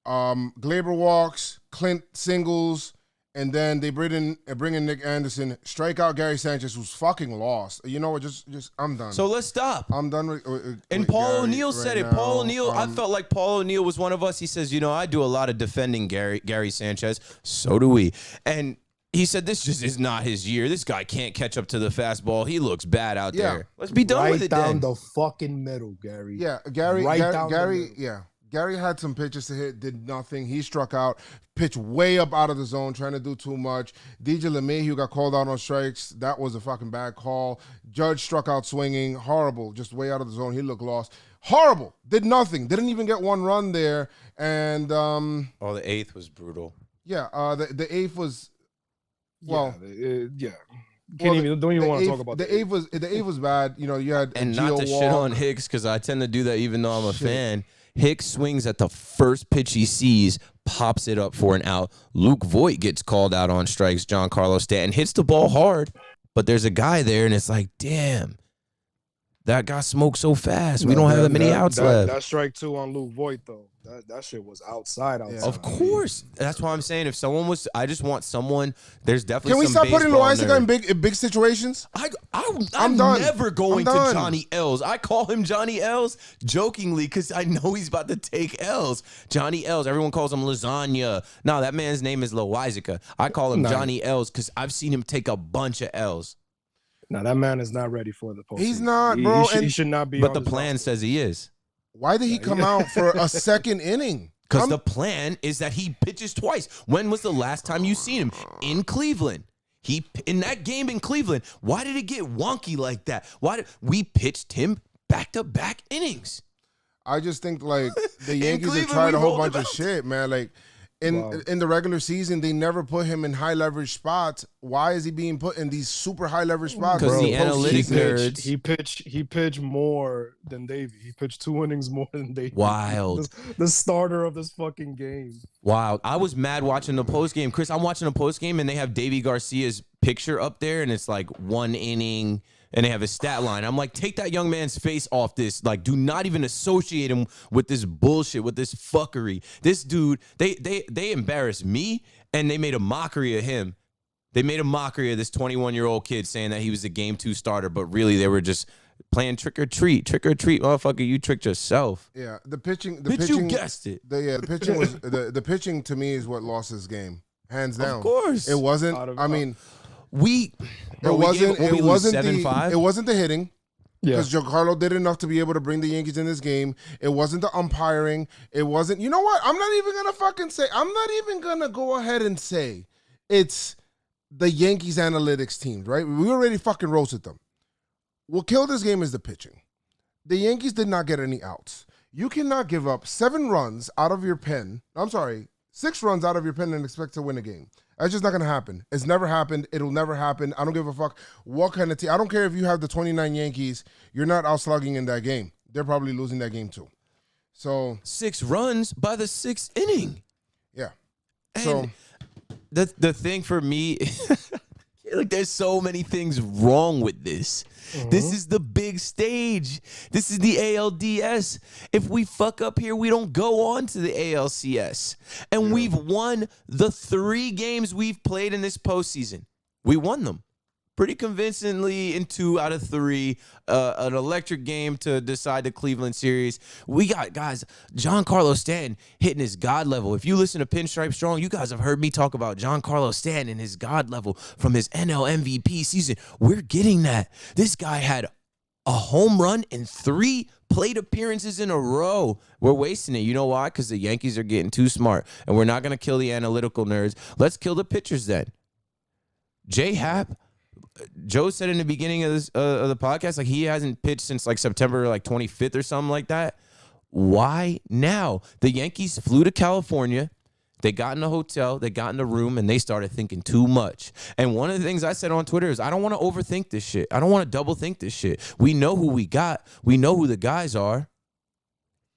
Glaber walks, Clint singles, and then they bring in Nick Anderson, strike out Gary Sanchez, who's fucking lost. You know what? Just I'm done.
So let's stop.
I'm done with
And Paul
Gary
O'Neill
right
said it.
now.
Paul O'Neill, I felt like Paul O'Neill was one of us. He says, I do a lot of defending Gary Sanchez. So do we. And he said this just is not his year. This guy can't catch up to the fastball. He looks bad out there. Let's be done with it then.
Right down the fucking middle, Gary.
Yeah, Gary.
Down the
Gary.
middle.
Yeah, Gary had some pitches to hit, did nothing. He struck out, pitched way up out of the zone, trying to do too much. DJ LeMahieu got called out on strikes. That was a fucking bad call. Judge struck out swinging. Horrible, just way out of the zone. He looked lost. Horrible. Did nothing. Didn't even get one run there. And
the 8th was brutal.
Yeah, the 8th was. Well,
yeah. Don't even want to talk about
the 8th was bad. You had
and
Gio
not to shit
Wall.
on Hicks because I tend to do that even though I'm a fan. Hicks swings at the first pitch he sees, pops it up for an out. Luke Voigt gets called out on strikes. Giancarlo Stanton hits the ball hard, but there's a guy there, and it's like, damn, that guy smoked so fast. We don't have that many outs left.
That strike 2 on Luke Voigt, though. That shit was outside.
Of course. That's why I'm saying if someone was, I just want someone, there's definitely
Can we
some
stop putting
baseball
Loaiza in big situations?
I'm
done.
never going
I'm
to
done.
Johnny L's. I call him Johnny L's jokingly because I know he's about to take L's. Johnny L's. Everyone calls him lasagna. No, that man's name is Loaiza. I call him Johnny L's because I've seen him take a bunch of L's.
Now that man is not ready for the postseason.
He's not, bro.
He should not be.
But
on
the
this
plan
roster.
says he is.
Why did he come out for a second inning?
Because the plan is that he pitches twice. When was the last time you seen him? In Cleveland. In that game in Cleveland, why did it get wonky like that? Why did we pitched him back-to-back innings?
I just think like the Yankees have
Cleveland,
tried a
we
whole
rolled
bunch
him
of
out.
shit, man. Like in the regular season, they never put him in high leverage spots. Why is he being put in these super high leverage spots?
Because the
Postseason.
analytic nerds.
He pitched more than Davey. He pitched 2 innings more than Davey.
Wild.
The starter of this fucking game.
Wow. I was mad watching the post game. Chris, I'm watching the post game and they have Davey Garcia's picture up there and it's like 1 inning and they have his stat line. I'm like, take that young man's face off this. Like, do not even associate him with this bullshit, with this fuckery. This dude, they embarrassed me and they made a mockery of him. They made a mockery of this 21-year-old kid saying that he was a game 2 starter, but really they were just playing trick or treat, motherfucker. You tricked yourself.
Yeah, the pitching.
Bitch, you guessed it.
The pitching was the pitching to me is what lost this game, hands down.
Of course,
it wasn't. I mean,
it
wasn't the hitting.
Yeah.
Because Giancarlo did enough to be able to bring the Yankees in this game. It wasn't the umpiring. It wasn't. You know what? I'm not even gonna go ahead and say it's the Yankees analytics team, right? We already fucking roasted them. What killed this game is the pitching. The Yankees did not get any outs. You cannot give up 6 runs out of your pen and expect to win a game. That's just not going to happen. It's never happened. It'll never happen. I don't give a fuck what kind of team. I don't care if you have the 29 Yankees. You're not outslugging in that game. They're probably losing that game too. So
6 runs by the 6th inning.
Yeah.
And
so
the thing for me, like, there's so many things wrong with this. This is the big stage. This is the ALDS. If we fuck up here, we don't go on to the ALCS. And we've won the 3 games we've played in this postseason. We won them pretty convincingly in 2 out of 3. An electric game to decide the Cleveland series. We got, guys, Giancarlo Stanton hitting his God level. If you listen to Pinstripe Strong, you guys have heard me talk about Giancarlo Stanton and his God level from his NL MVP season. We're getting that. This guy had a home run in 3 plate appearances in a row. We're wasting it. You know why? Because the Yankees are getting too smart, and we're not going to kill the analytical nerds. Let's kill the pitchers then. Happ. Joe said in the beginning of this of the podcast, like, he hasn't pitched since like September like 25th or something like that. Why now? The Yankees flew to California. They got in a hotel, they got in the room, and they started thinking too much. And one of the things I said on Twitter is, I don't want to overthink this shit. I don't want to double think this shit. We know who we got. We know who the guys are.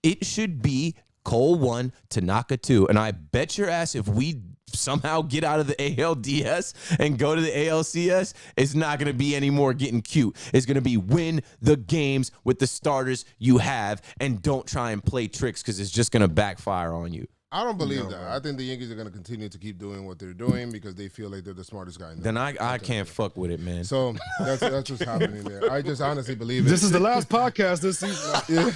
It should be Cole 1, Tanaka 2. And I bet your ass if we somehow get out of the ALDS and go to the ALCS, it's not going to be any more getting cute. It's going to be win the games with the starters you have and don't try and play tricks because it's just going to backfire on you.
I don't believe that. I think the Yankees are going to continue to keep doing what they're doing because they feel like they're the smartest guy in the
Then I can't fuck with it, man.
So that's what's happening there. I just honestly believe it.
This is the last podcast this season.
Yeah.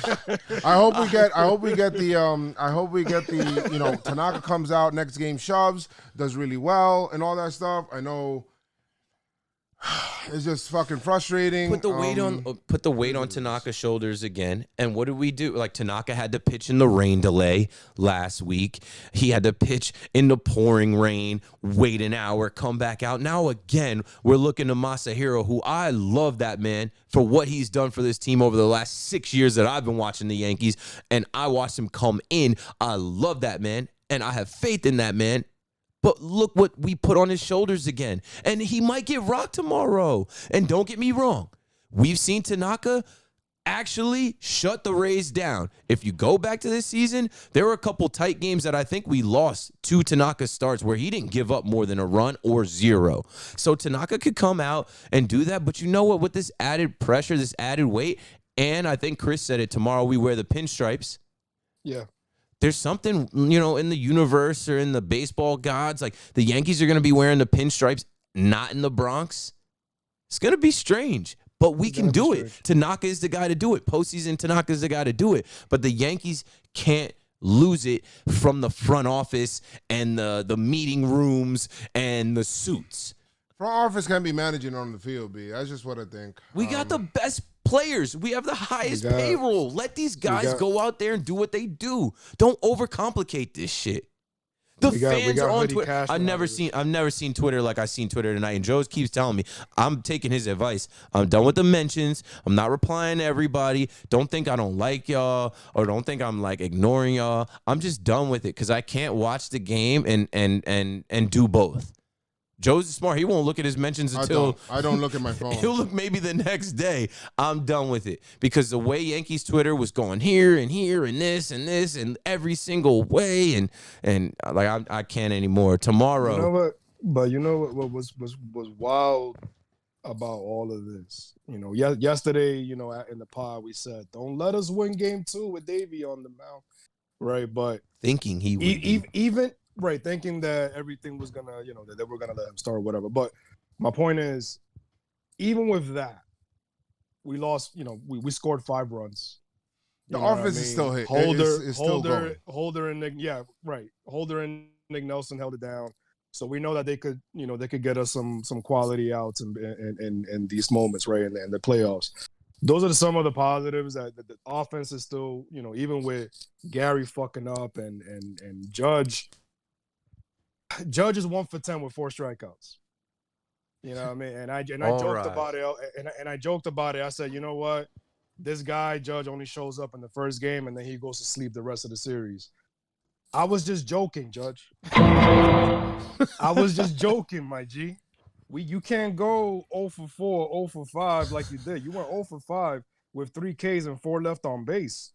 I hope we get the you know, Tanaka comes out next game, shoves, does really well and all that stuff. I know it's just fucking frustrating.
Put the weight on Tanaka's shoulders again. And what did we do? Like, Tanaka had to pitch in the rain delay last week. He had to pitch in the pouring rain, wait an hour, come back out. Now again, we're looking to Masahiro, who I love that man for what he's done for this team over the last 6 years that I've been watching the Yankees. And I watched him come in. I love that man. And I have faith in that man. But look what we put on his shoulders again. And he might get rocked tomorrow. And don't get me wrong. We've seen Tanaka actually shut the Rays down. If you go back to this season, there were a couple tight games that I think we lost to Tanaka starts where he didn't give up more than a run or 0. So Tanaka could come out and do that. But you know what? With this added pressure, this added weight, and I think Chris said it, tomorrow we wear the pinstripes.
Yeah.
There's something, you know, in the universe or in the baseball gods, like the Yankees are going to be wearing the pinstripes, not in the Bronx. It's going to be strange, but we can do it. Tanaka is the guy to do it. Postseason, Tanaka is the guy to do it. But the Yankees can't lose it from the front office and the meeting rooms and the suits.
Front office can be managing on the field, B. That's just what I think.
We got the best players. We have the highest payroll. Let these guys go out there and do what they do. Don't overcomplicate this shit. The fans are on Twitter. I've never seen Twitter like I seen Twitter tonight. And Joe keeps telling me, I'm taking his advice. I'm done with the mentions. I'm not replying to everybody. Don't think I don't like y'all or don't think I'm like ignoring y'all. I'm just done with it because I can't watch the game and do both. Joe's smart. He won't look at his mentions until
I don't look at my phone.
He'll look maybe the next day. I'm done with it because the way Yankees Twitter was going here and this and every single way and like I can't anymore. Tomorrow,
you know what? But you know what was wild about all of this? You know, yesterday, you know, in the pod we said, don't let us win game 2 with Davey on the mound, right? But
thinking he would
even. Right, thinking that everything was gonna, you know, that they were gonna let him start or whatever. But my point is, even with that, we lost. We scored 5 runs.
The offense is still hit. It's still going.
Holder and Nick, right. Holder and Nick Nelson held it down. So we know that they could get us some quality outs in these moments, right? And the playoffs. Those are some of the positives that the offense is still, even with Gary fucking up and Judge. Judge is 1 for 10 with 4 strikeouts. You know what I mean? And I joked about it. And I joked about it. I said, you know what? This guy, Judge, only shows up in the first game and then he goes to sleep the rest of the series. I was just joking, Judge. I was just joking, my G. You can't go 0 for 4, 0 for 5 like you did. You went 0 for 5 with 3 Ks and 4 left on base.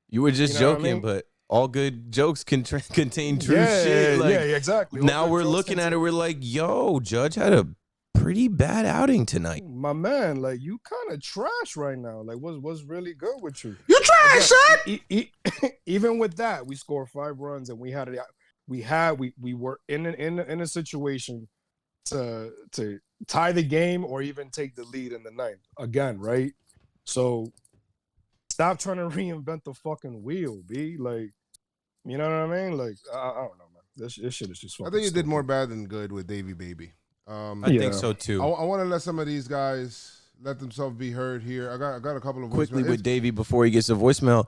You were just joking, but all good jokes contain true shit.
Yeah, exactly.
Now we're looking at it. We're like, yo, Judge had a pretty bad outing tonight.
My man, like, you kind of trash right now. Like, what's really good with you?
You trash, son.
Even with that, we scored 5 runs and we were in a situation to tie the game or even take the lead in the 9th again, right? So stop trying to reinvent the fucking wheel, B. Like, you know what I mean? Like, I don't know, man. This shit is just fucking
I think you
stupid.
did more bad than good with Davey Baby.
I think so too.
I want to let some of these guys let themselves be heard here. I got a couple of
quickly
voicemails.
with Davey before he gets a voicemail.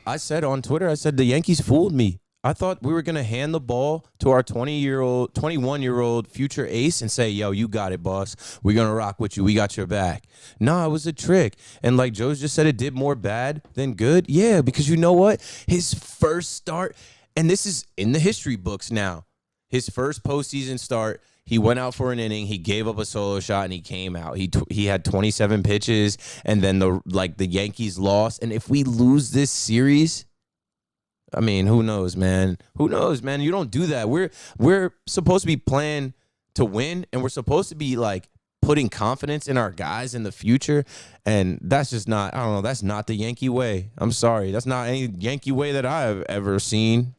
I said on Twitter, I said the Yankees fooled me. I thought we were gonna hand the ball to our 21-year-old future ace and say, "Yo, you got it, boss. We're gonna rock with you. We got your back." Nah, it was a trick. And like Joe's just said, it did more bad than good. Yeah, because you know what? His first start, and this is in the history books now. His first postseason start. He went out for an inning. He gave up a solo shot and he came out. He had 27 pitches, and then the Yankees lost. And if we lose this series, I mean, who knows, man? Who knows, man? You don't do that. We're supposed to be playing to win, and we're supposed to be like putting confidence in our guys in the future. And that's just not. I don't know. That's not the Yankee way. I'm sorry. That's not any Yankee way that I've ever seen.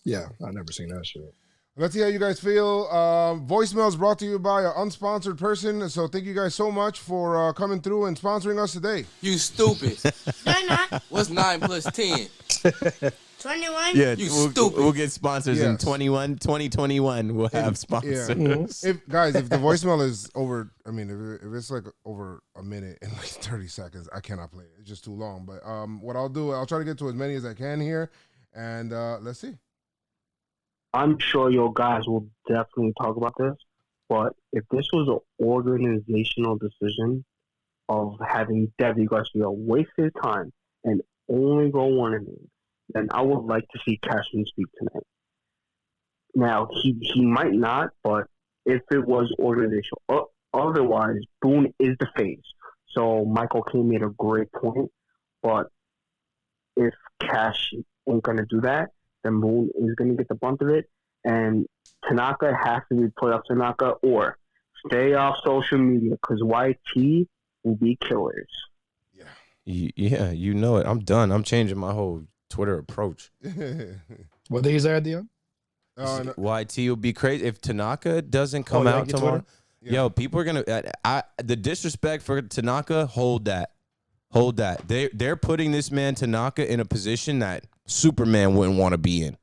Yeah, I've never seen that shit.
Let's see how you guys feel. Voicemails brought to you by an unsponsored person. So thank you guys so much for coming through and sponsoring us today.
You stupid.
They're not.
What's 9 plus 10?
21?
Yeah,
you stupid.
We'll get sponsors in 2021. We'll have sponsors.
Yeah. If the voicemail is over, I mean, if it's like over a minute and like 30 seconds, I cannot play it. It's just too long. But what I'll do, I'll try to get to as many as I can here. And let's see.
I'm sure your guys will definitely talk about this, but if this was an organizational decision of having Davey Garcia waste his time and only go 1 inning, then I would like to see Cashman speak tonight. Now, he might not, but if it was organizational, otherwise, Boone is the face. So Michael K made a great point, but if Cash ain't going to do that, then Boone is going to get the brunt of it. And Tanaka has to be playoff Tanaka or stay off social media because YT will be killers.
Yeah, you know it. I'm done. I'm changing my whole Twitter approach.
What day is that, Dion?
No.
YT will be crazy. If Tanaka doesn't come out tomorrow, yo, people are going to the disrespect for Tanaka, hold that. Hold that. They're putting this man Tanaka in a position that Superman wouldn't want to be in.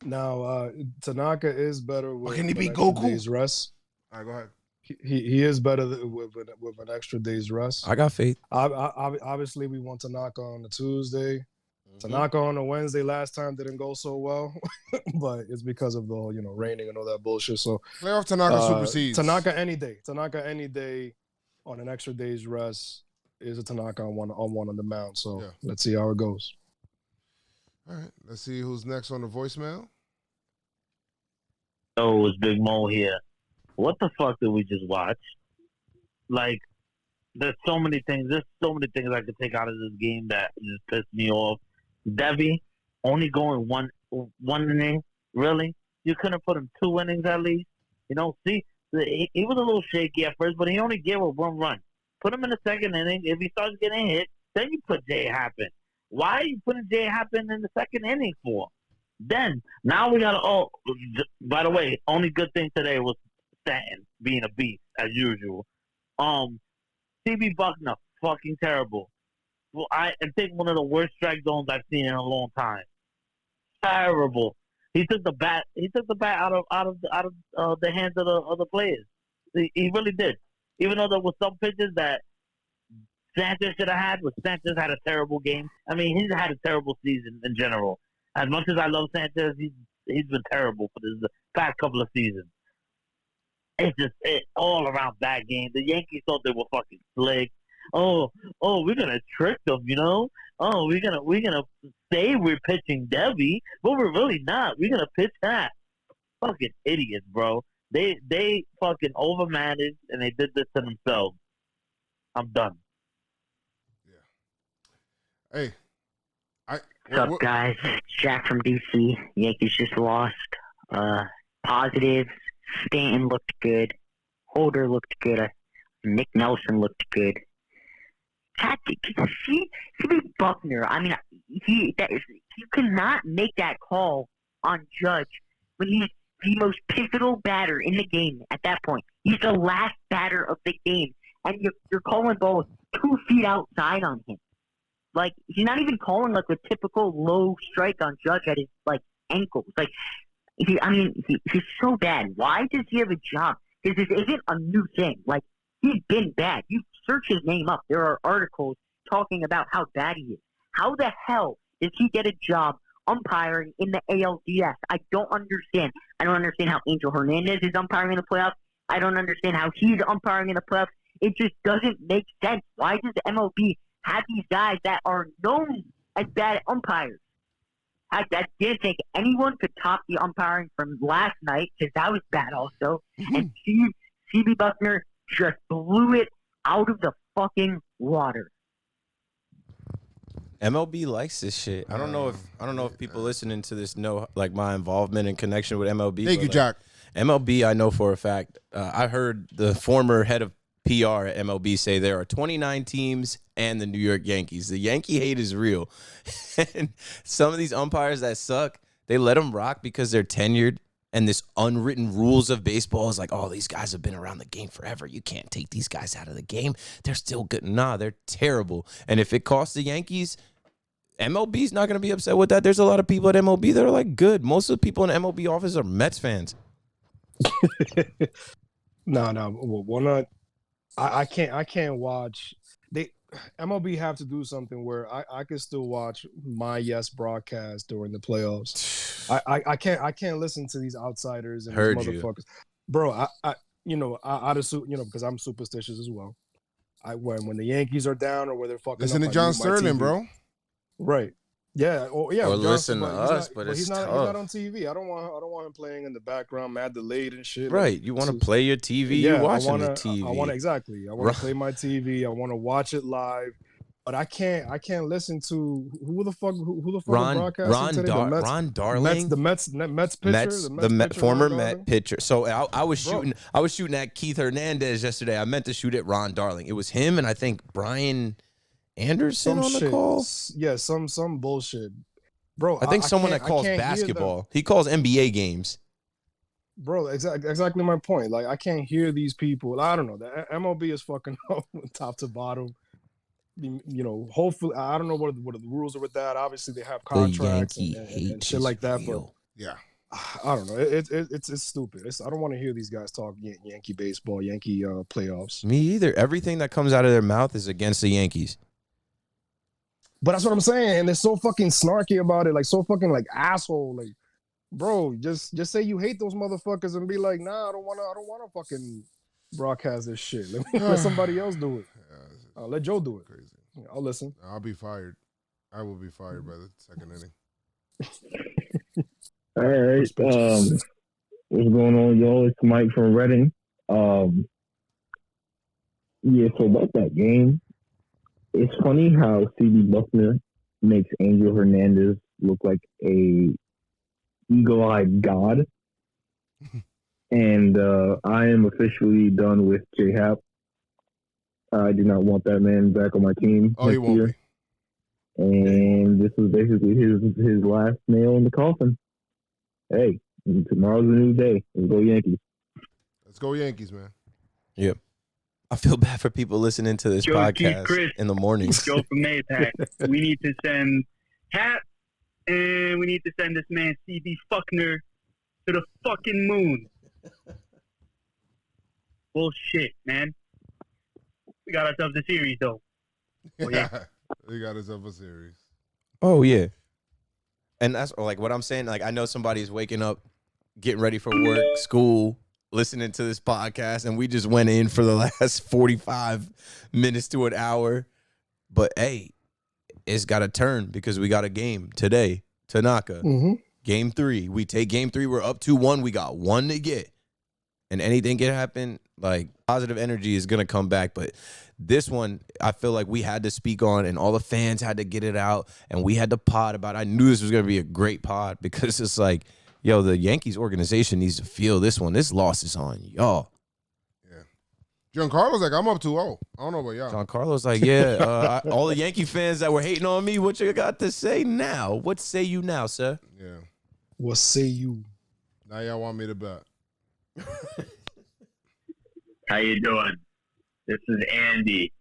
Now, Tanaka is better with
can he be
extra
Goku?
Days rest.
All right, go ahead.
He is better with an extra day's rest.
I got faith.
Obviously, we want Tanaka on a Tuesday. Mm-hmm. Tanaka on a Wednesday last time didn't go so well, but it's because of the raining and all that bullshit. So
playoff Tanaka supersedes.
Tanaka any day. Tanaka any day on an extra day's rest is a Tanaka on one on the mound. So let's see how it goes.
All right, let's see who's next on the voicemail.
Oh, it's Big Mo here. What the fuck did we just watch? Like, there's so many things. There's so many things I could take out of this game that just pissed me off. Debbie only going one inning. Really? You couldn't put him 2 innings at least? See, he was a little shaky at first, but he only gave up 1 run. Put him in the 2nd inning. If he starts getting hit, then you put J.A. Happ in. Why are you putting J.A. Happ in the 2nd inning for? Then, now we got to, by the way, only good thing today was Stanton being a beast, as usual. CB Buckner, fucking terrible. Well, I think one of the worst strike zones I've seen in a long time. Terrible. He took the bat. He took the bat out of the hands of the players. He really did. Even though there was some pitches that Sanchez should have had, but Sanchez had a terrible game. I mean, he's had a terrible season in general. As much as I love Sanchez, he's been terrible for the past couple of seasons. It's just all around that game. The Yankees thought they were fucking slick. Oh, we're gonna trick them, you know. Oh, we're gonna say we're pitching Debbie, but we're really not. We're gonna pitch that. Fucking idiots, bro. They fucking overmanaged and they did this to themselves. I'm done.
Hey,
What's up, guys? Jack from DC. Yankees just lost. Positives. Stanton looked good. Holder looked good. Nick Nelson looked good. See Buckner. I mean, you cannot make that call on Judge when he's the most pivotal batter in the game at that point. He's the last batter of the game, and you're calling balls 2 feet outside on him. Like, he's not even calling like a typical low strike on Judge at his like ankles. Like, he's so bad. Why does he have a job? Because this isn't a new thing. Like, he's been bad. You search his name up. There are articles talking about how bad he is. How the hell does he get a job umpiring in the ALDS? I don't understand. I don't understand how Angel Hernandez is umpiring in the playoffs. I don't understand how he's umpiring in the playoffs. It just doesn't make sense. Why does the MLB have these guys that are known as bad umpires? I didn't think anyone could top the umpiring from last night because that was bad also. And CB Buckner just blew it out of the fucking water.
MLB likes this shit. I don't know if people listening to this know like my involvement and connection with MLB.
Thank you, Jack.
MLB, I know for a fact. I heard the former head of PR at MLB say there are 29 teams and the New York Yankees. The Yankee hate is real. And some of these umpires that suck, they let them rock because they're tenured. And this unwritten rules of baseball is like, oh, these guys have been around the game forever. You can't take these guys out of the game. They're still good. Nah, they're terrible. And if it costs the Yankees, MLB's not going to be upset with that. There's a lot of people at MLB that are like good. Most of the people in the MLB office are Mets fans.
No. Well, not. I can't watch. MLB have to do something where I can still watch my Yes broadcast during the playoffs. I can't listen to these outsiders and these motherfuckers. Bro, I'd assume, because I'm superstitious as well. When the Yankees are down or where they're fucking
listen
up,
to John Sterling, bro.
Right. Yeah. Or
listen to us, but it's tough.
He's not on TV. I don't want him playing in the background, mad delayed and shit.
Right. You want to play your TV?
Yeah,
you're watching the TV.
I want to play my TV. I want to watch it live. But I can't listen to who the fuck broadcasting today?
Ron Darling,
the Mets pitcher,
the former Met pitcher. So I was shooting at Keith Hernandez yesterday. I meant to shoot at Ron Darling. It was him and I think Brian Anderson on the call.
Yeah, some bullshit, bro.
I think someone that calls basketball. He calls NBA games.
Bro, exactly my point. Like, I can't hear these people. I don't know. The MLB is fucking top to bottom. Hopefully, I don't know what the rules are with that. Obviously, they have contracts and shit like that. But
yeah,
I don't know. It's stupid. I don't want to hear these guys talk Yankee baseball, Yankee playoffs.
Me either. Everything that comes out of their mouth is against the Yankees.
But that's what I'm saying, and they're so fucking snarky about it, like so fucking like asshole. Like, bro, just say you hate those motherfuckers and be like, nah, I don't wanna fucking broadcast this shit. Let somebody else do it. Let Joe do it.
Crazy.
I'll listen.
I'll be fired. I will be fired by the second inning.
All right. What's going on, y'all? It's Mike from Reading. So about that game, it's funny how CB Buckner makes Angel Hernandez look like a eagle-eyed god. And I am officially done with J.A. I do not want that man back on my team
next year.
And this was basically his last nail in the coffin. Hey, tomorrow's a new day. Let's go Yankees.
Let's go Yankees, man.
Yep. I feel bad for people listening to this podcast
Chris,
in the morning.
Joe from Maytag. We need to send Happ, and we need to send this man C.B. Fuckner to the fucking moon. Bullshit, man. We got ourselves a series, though. Oh, yeah.
We got ourselves a series.
Oh, yeah. And that's like what I'm saying. Like, I know somebody's waking up, getting ready for work, school, listening to this podcast, and we just went in for the last 45 minutes to an hour. But, hey, it's got to turn because we got a game today. Tanaka.
Mm-hmm.
Game 3. We take game 3. We're up 2-1. We got 1 to get. And anything can happen. Like, positive energy is going to come back. But this one, I feel like we had to speak on, and all the fans had to get it out, and we had to pod about it. I knew this was going to be a great pod because it's like, yo, the Yankees organization needs to feel this one. This loss is on y'all.
Yeah. Giancarlo's like, I'm up 2-0. I don't know about y'all.
Giancarlo's like, yeah, all the Yankee fans that were hating on me, what you got to say now? What say you now, sir?
Yeah.
What say you?
Now y'all want me to bet.
How you doing? This is Andy.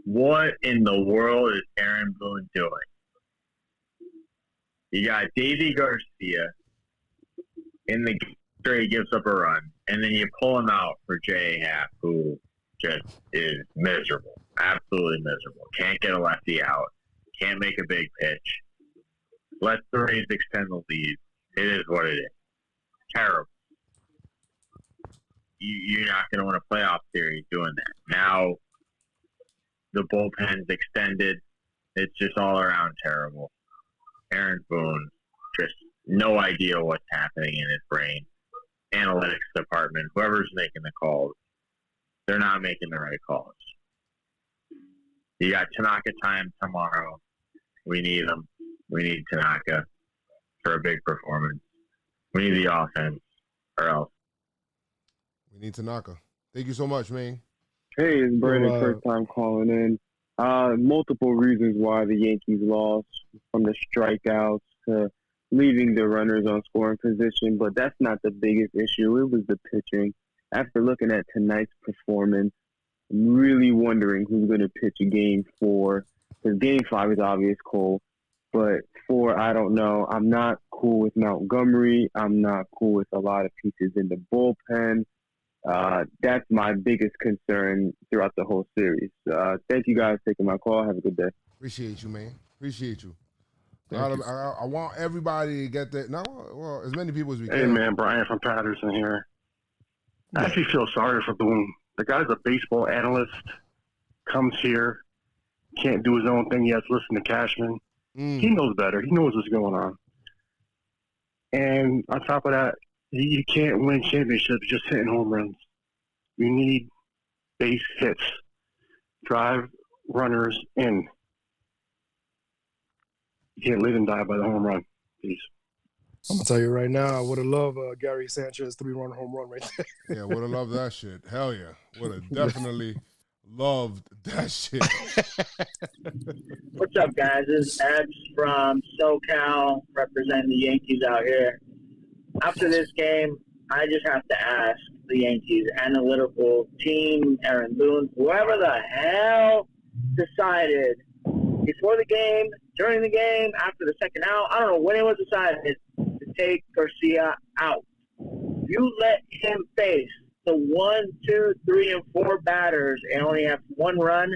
What in the world is Aaron Boone doing? You got Davey Garcia in the game after he gives up a run, and then you pull him out for J.A. Happ, who just is miserable, absolutely miserable. Can't get a lefty out, can't make a big pitch. Let the Rays extend the lead. It is what it is. Terrible. You're not going to win a playoff series doing that. Now the bullpen's extended. It's just all around terrible. Aaron Boone, just no idea what's happening in his brain. Analytics department, whoever's making the calls, they're not making the right calls. You got Tanaka time tomorrow. We need him. We need Tanaka for a big performance. We need the offense, or else.
We need Tanaka. Thank you so much, man.
Hey, it's Brandon, first time calling in. Multiple reasons why the Yankees lost, from the strikeouts to leaving the runners on scoring position, but that's not the biggest issue. It was the pitching. After looking at tonight's performance, I'm really wondering who's going to pitch Game 4, because Game 5 is obvious, Cole, but 4, I don't know. I'm not cool with Montgomery. I'm not cool with a lot of pieces in the bullpen. That's my biggest concern throughout the whole series. Thank you guys for taking my call. Have a good day.
Appreciate you, man. Appreciate you. I want everybody to get that. No, well, as many people as we can.
Hey, man, Brian from Patterson here. I actually feel sorry for Boone. The guy's a baseball analyst, comes here, can't do his own thing. He has to listen to Cashman. He knows better. He knows what's going on. And on top of that, you can't win championships just hitting home runs. You need base hits, drive runners in. You can't live and die by the home run. Peace.
I'm gonna tell you right now, I would have loved Gary Sanchez 3-run home run right there.
Yeah, would have loved that shit. Hell yeah, would have definitely loved that shit.
What's up, guys? This is Ebs from SoCal, representing the Yankees out here. After this game, I just have to ask the Yankees analytical team, Aaron Boone, whoever the hell decided before the game, during the game, after the second out, I don't know when it was decided to take Garcia out. You let him face the 1, 2, 3, and 4 batters and only have 1 run,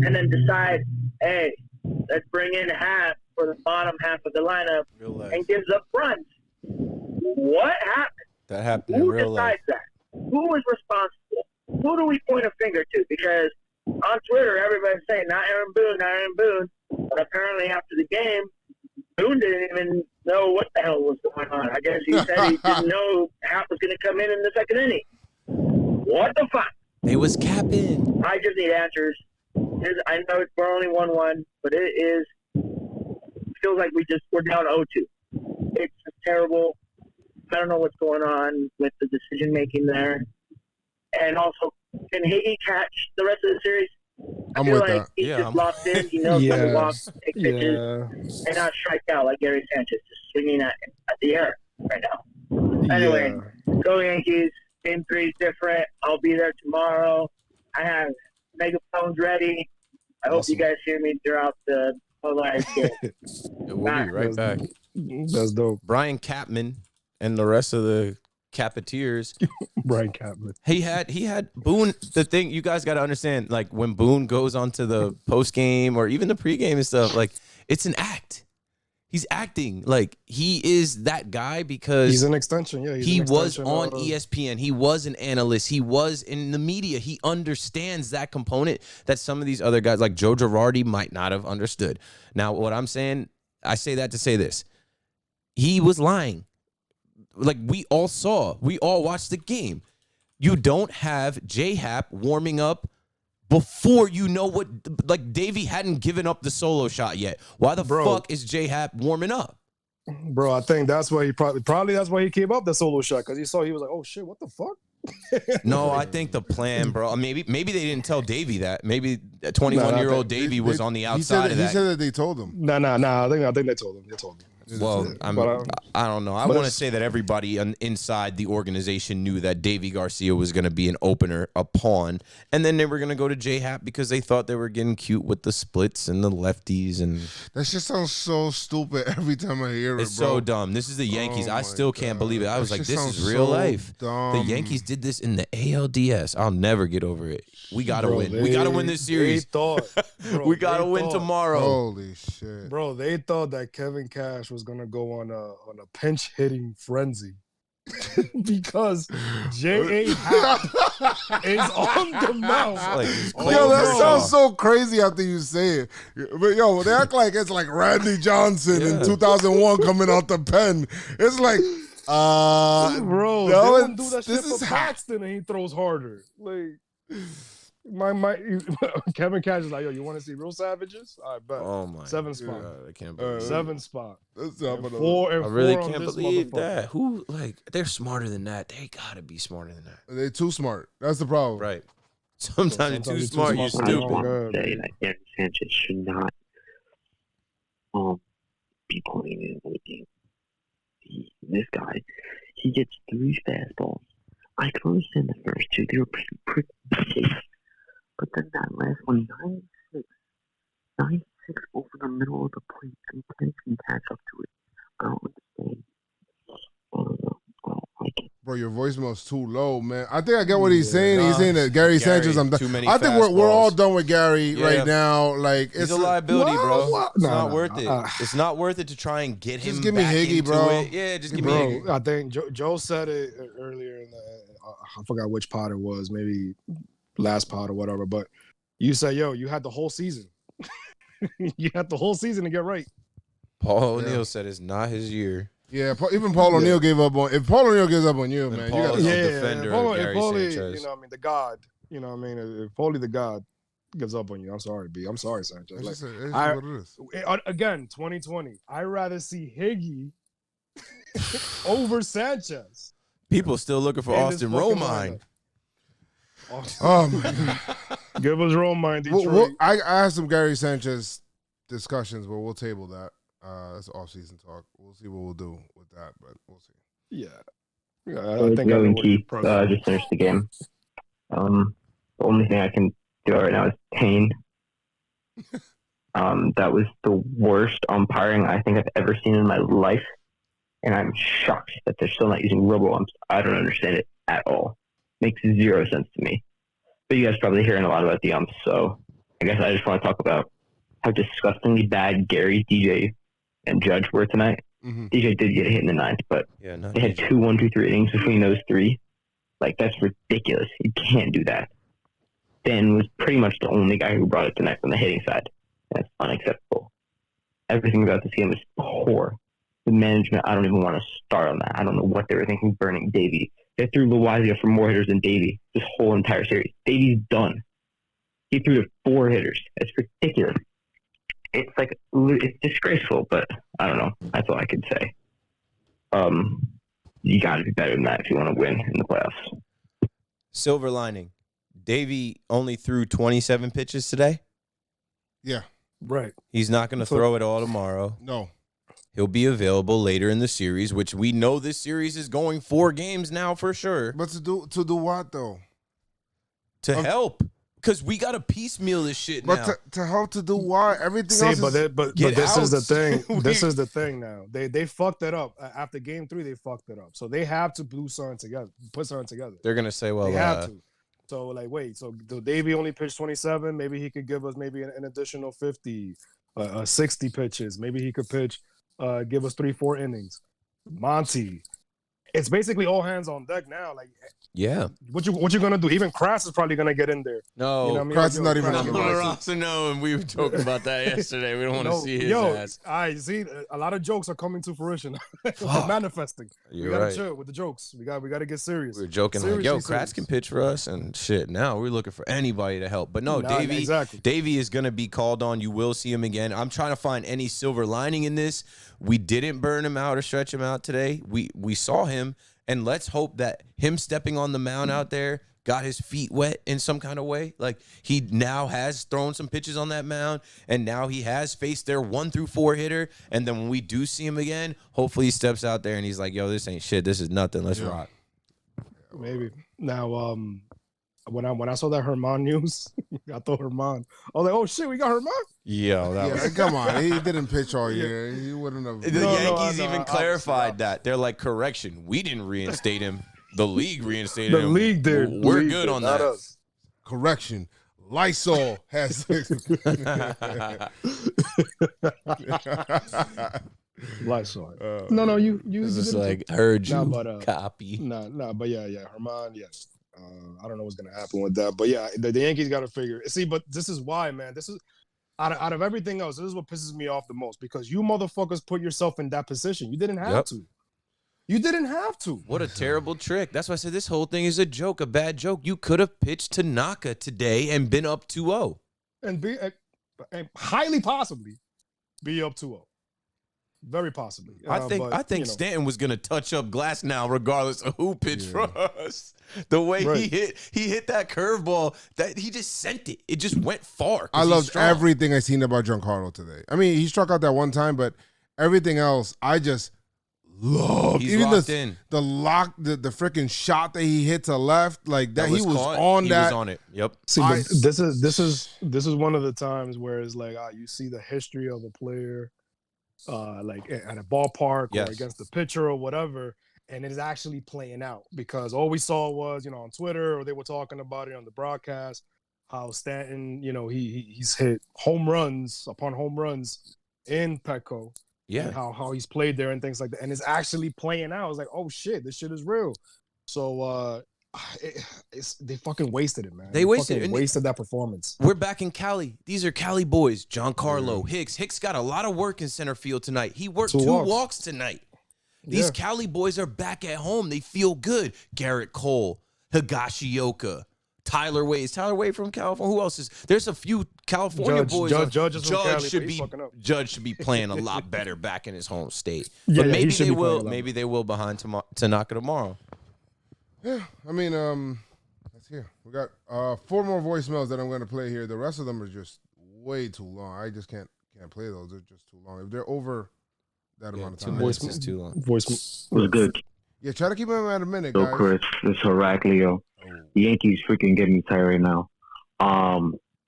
and then decide, hey, let's bring in Happ for the bottom half of the lineup and gives up runs. What happened?
That happened
Who
in real life.
decides that? Who is responsible? Who do we point a finger to? Because on Twitter, everybody's saying, not Aaron Boone, not Aaron Boone. But apparently after the game, Boone didn't even know what the hell was going on. I guess he said he didn't know Happ was going to come in the second inning. What the fuck?
They was capping.
I just need answers. I know we're only 1-1, but it feels like we're down 0-2. It's just terrible. I don't know what's going on with the decision making there. And also, can he catch the rest of the series? I feel like he's just locked in. He knows how to walk, take pitches, and not strike out like Gary Sanchez, just swinging at the air right now. Anyway, go Yankees. Game 3 is different. I'll be there tomorrow. I have megaphones ready. I hope you guys hear me throughout the whole live game.
We'll be right back.
That's dope.
Brian Capman and the rest of the Capeteers.
Brian Capman.
He had Boone. The thing you guys got to understand, like when Boone goes onto the post game or even the pregame and stuff, like it's an act. He's acting like he is that guy because
he's an extension. Yeah,
he was on ESPN. He was an analyst. He was in the media. He understands that component that some of these other guys like Joe Girardi might not have understood. Now, what I'm saying, I say that to say this. He was lying. Like we all saw. We all watched the game. You don't have J.A. warming up before you know what, like Davey hadn't given up the solo shot yet. Why the fuck is J.A. warming up?
Bro, I think that's why he probably that's why he came up the solo shot because he was like, oh shit, what the fuck?
No, I think the plan, bro. Maybe they didn't tell Davey that. Maybe 21-year-old Davey was on the outside of that.
He said that they told him.
No. I think they told him. They told him.
Well, I don't know. I want to say that everybody inside the organization knew that Davey Garcia was going to be an opener, a pawn, and then they were going to go to J.A. because they thought they were getting cute with the splits and the lefties. And
that shit sounds so stupid every time I hear it,
it's
bro.
so dumb. This is the Yankees. I still can't believe it. I was like, this is real life. The Yankees did this in the ALDS. I'll never get over it. We got to win. We got to win this series. We got to win tomorrow.
Holy shit.
Bro, they thought that Kevin Cash was going to go on a pinch hitting frenzy because J.A. Happ is on the mound.
Yo, that sounds so crazy after you say it. But yo, they act like it's like Randy Johnson in 2001 coming out the pen. It's like,
bro,
no,
they don't do that shit
this is
for Paxton and he throws harder. Like, my Kevin Cash is like, yo, you want to see real savages? I bet.
Oh my
7 spot.
God, I can't believe
7 spot.
I really can't believe that. Who they're smarter than that. They gotta be smarter than that.
They're too smart. That's the problem.
Right. Sometimes you're too smart. You're stupid.
I just want to say that Gary Sanchez should not be playing in the game. This guy, he gets 3 fastballs. I can understand the first 2; they were pretty safe. But then that last one, 9-6 over the middle of the plate, and Ken can catch up to it. I don't understand. I don't know. I don't like it.
Bro, your voicemail's too low, man. I think I get what he's saying. He's saying that Gary Sanchez. I think we're all done with Gary right now. Like
it's a liability, bro. It's not worth it. It's not worth it to try and get him.
Just give me
back
Higgy,
into
bro.
It. Yeah, just give me Higgy.
I think Joe said it earlier in the. I forgot which pod it was. Maybe last pod or whatever. But you said, yo, you had the whole season. You had the whole season to get right.
Paul O'Neill said it's not his year.
Yeah, even Paul O'Neill gave up on. If Paul O'Nell gives up on you, man, you
Paul
got
is a defender of Gary Sanchez.
You know, what I mean, the God. You know, what I mean, if Paulie the God gives up on you, I'm sorry, B. I'm sorry, Sanchez.
It's
Like,
just what it is.
Again, 2020. I'd rather see Higgy over Sanchez.
People still looking for Austin Romine.
Oh my God.
Give us Romine, Detroit.
I had some Gary Sanchez discussions, but we'll table that. That's off-season talk. We'll see what we'll do with that, but we'll see.
Yeah, I think I know what
Keith just finished the game. The only thing I can do right now is Payne. That was the worst umpiring I think I've ever seen in my life, and I'm shocked that they're still not using robo-umps. I don't understand it at all. Makes 0 sense to me. But you guys probably hearing a lot about the umps, so I guess I just want to talk about how disgustingly bad Gary, DJ, and Judge were tonight.
Mm-hmm.
DJ did get a hit in the 9th, but they had 2 1-2-3 innings between those 3. Like, that's ridiculous. You can't do that. Ben was pretty much the only guy who brought it tonight from the hitting side. That's unacceptable. Everything about this game was poor. The management, I don't even want to start on that. I don't know what they were thinking burning Davey. They threw Loizio for more hitters than Davey this whole entire series. Davey's done. He threw to 4 hitters. It's ridiculous. It's like, it's disgraceful, but I don't know. That's all I could say. You got to be better than that if you want to win in the playoffs.
Silver lining. Davey only threw 27 pitches today.
Yeah.
Right.
He's not going to throw it all tomorrow.
No.
He'll be available later in the series, which we know this series is going 4 games now for sure.
But to do what though?
To help. Because we got to piecemeal this shit now.
But to help to do what? Everything else
but this is the thing. This is the thing now. They fucked it up. After game 3, they fucked it up. So they have to put something together.
They're going to say, well,
they have to. So, like, wait. So, Davey only pitched 27. Maybe he could give us maybe an additional 50, 60 pitches. Maybe he could pitch, give us 3-4 innings. Monty. It's basically all hands on deck now. Like,
yeah.
What you gonna do? Even Kras is probably gonna get in there.
No,
you know what I mean?
Kras is not even on the
roster. No, and we were talking about that yesterday. We don't want to see his ass.
I see. A lot of jokes are coming to fruition. Manifesting.
You're
we gotta
right.
chill with the jokes. We got to get serious.
We were joking like, yo, Kras can pitch for us and shit. Now we're looking for anybody to help. But no, Davey is gonna be called on. You will see him again. I'm trying to find any silver lining in this. We didn't burn him out or stretch him out today. We saw him. And let's hope that him stepping on the mound out there got his feet wet in some kind of way. Like, he now has thrown some pitches on that mound, and now he has faced their 1-4 hitter. And then when we do see him again, hopefully he steps out there and he's like, yo, this ain't shit. This is nothing. Let's rock.
Maybe. Now, when I saw that Herman news, I thought Herman. I was like, oh shit, we got Herman?
Yo,
come on. He didn't pitch all year. He wouldn't have.
The Yankees even clarified that. They're like, correction, we didn't reinstate him. The league reinstated him.
The league did.
We're good on that.
Us.
Correction. Lysol has.
Lysol. No, you.
This is like, heard you.
Nah, but,
copy.
But yeah, Herman, yes. I don't know what's gonna happen with that, but yeah, the Yankees got to figure. See, but this is why, man. This is out of everything else. This is what pisses me off the most because you motherfuckers put yourself in that position. You didn't have to. You didn't have to.
What a terrible trick. That's why I said this whole thing is a joke, a bad joke. You could have pitched Tanaka today and been up 2-0.
And highly possibly be up 2-0. Very possibly.
I think Stanton was gonna touch up glass now, regardless of who pitched for us. The way he hit that curveball, that he just sent it. It just went far.
I loved everything I seen about Giancarlo today. I mean, he struck out that one time, but everything else, I just loved.
He's
even
locked in.
The freaking shot that he hit to left, like that, he was on
he
that.
Was on it. Yep.
See, but this is one of the times where it's like you see the history of a player. Like at a ballpark or against the pitcher or whatever, and it is actually playing out because all we saw was, on Twitter or they were talking about it on the broadcast, how Stanton, he's hit home runs upon home runs in Petco.
Yeah.
And how he's played there and things like that. And it's actually playing out. It's like, oh shit, this shit is real. So they fucking wasted it, man.
They wasted
that performance.
We're back in Cali. These are Cali boys. Giancarlo, Hicks. Hicks got a lot of work in center field tonight. He worked two walks tonight. These Cali boys are back at home. They feel good. Garrett Cole, Higashioka, Tyler Wade. Is Tyler Wade from California? Who else is? There's a few California boys. Judge should be playing a lot better back in his home state. But maybe they will. Maybe they will behind Tanaka tomorrow.
Yeah, I mean, let's hear. We got 4 more voicemails that I'm going to play here. The rest of them are just way too long. I just can't play those. They're just too long. If they're over that amount of time,
2 minutes is too long.
Was good.
Yeah, try to keep them at a minute,
So
guys.
Chris, it's Heraclio. The Yankees freaking getting me tired right now.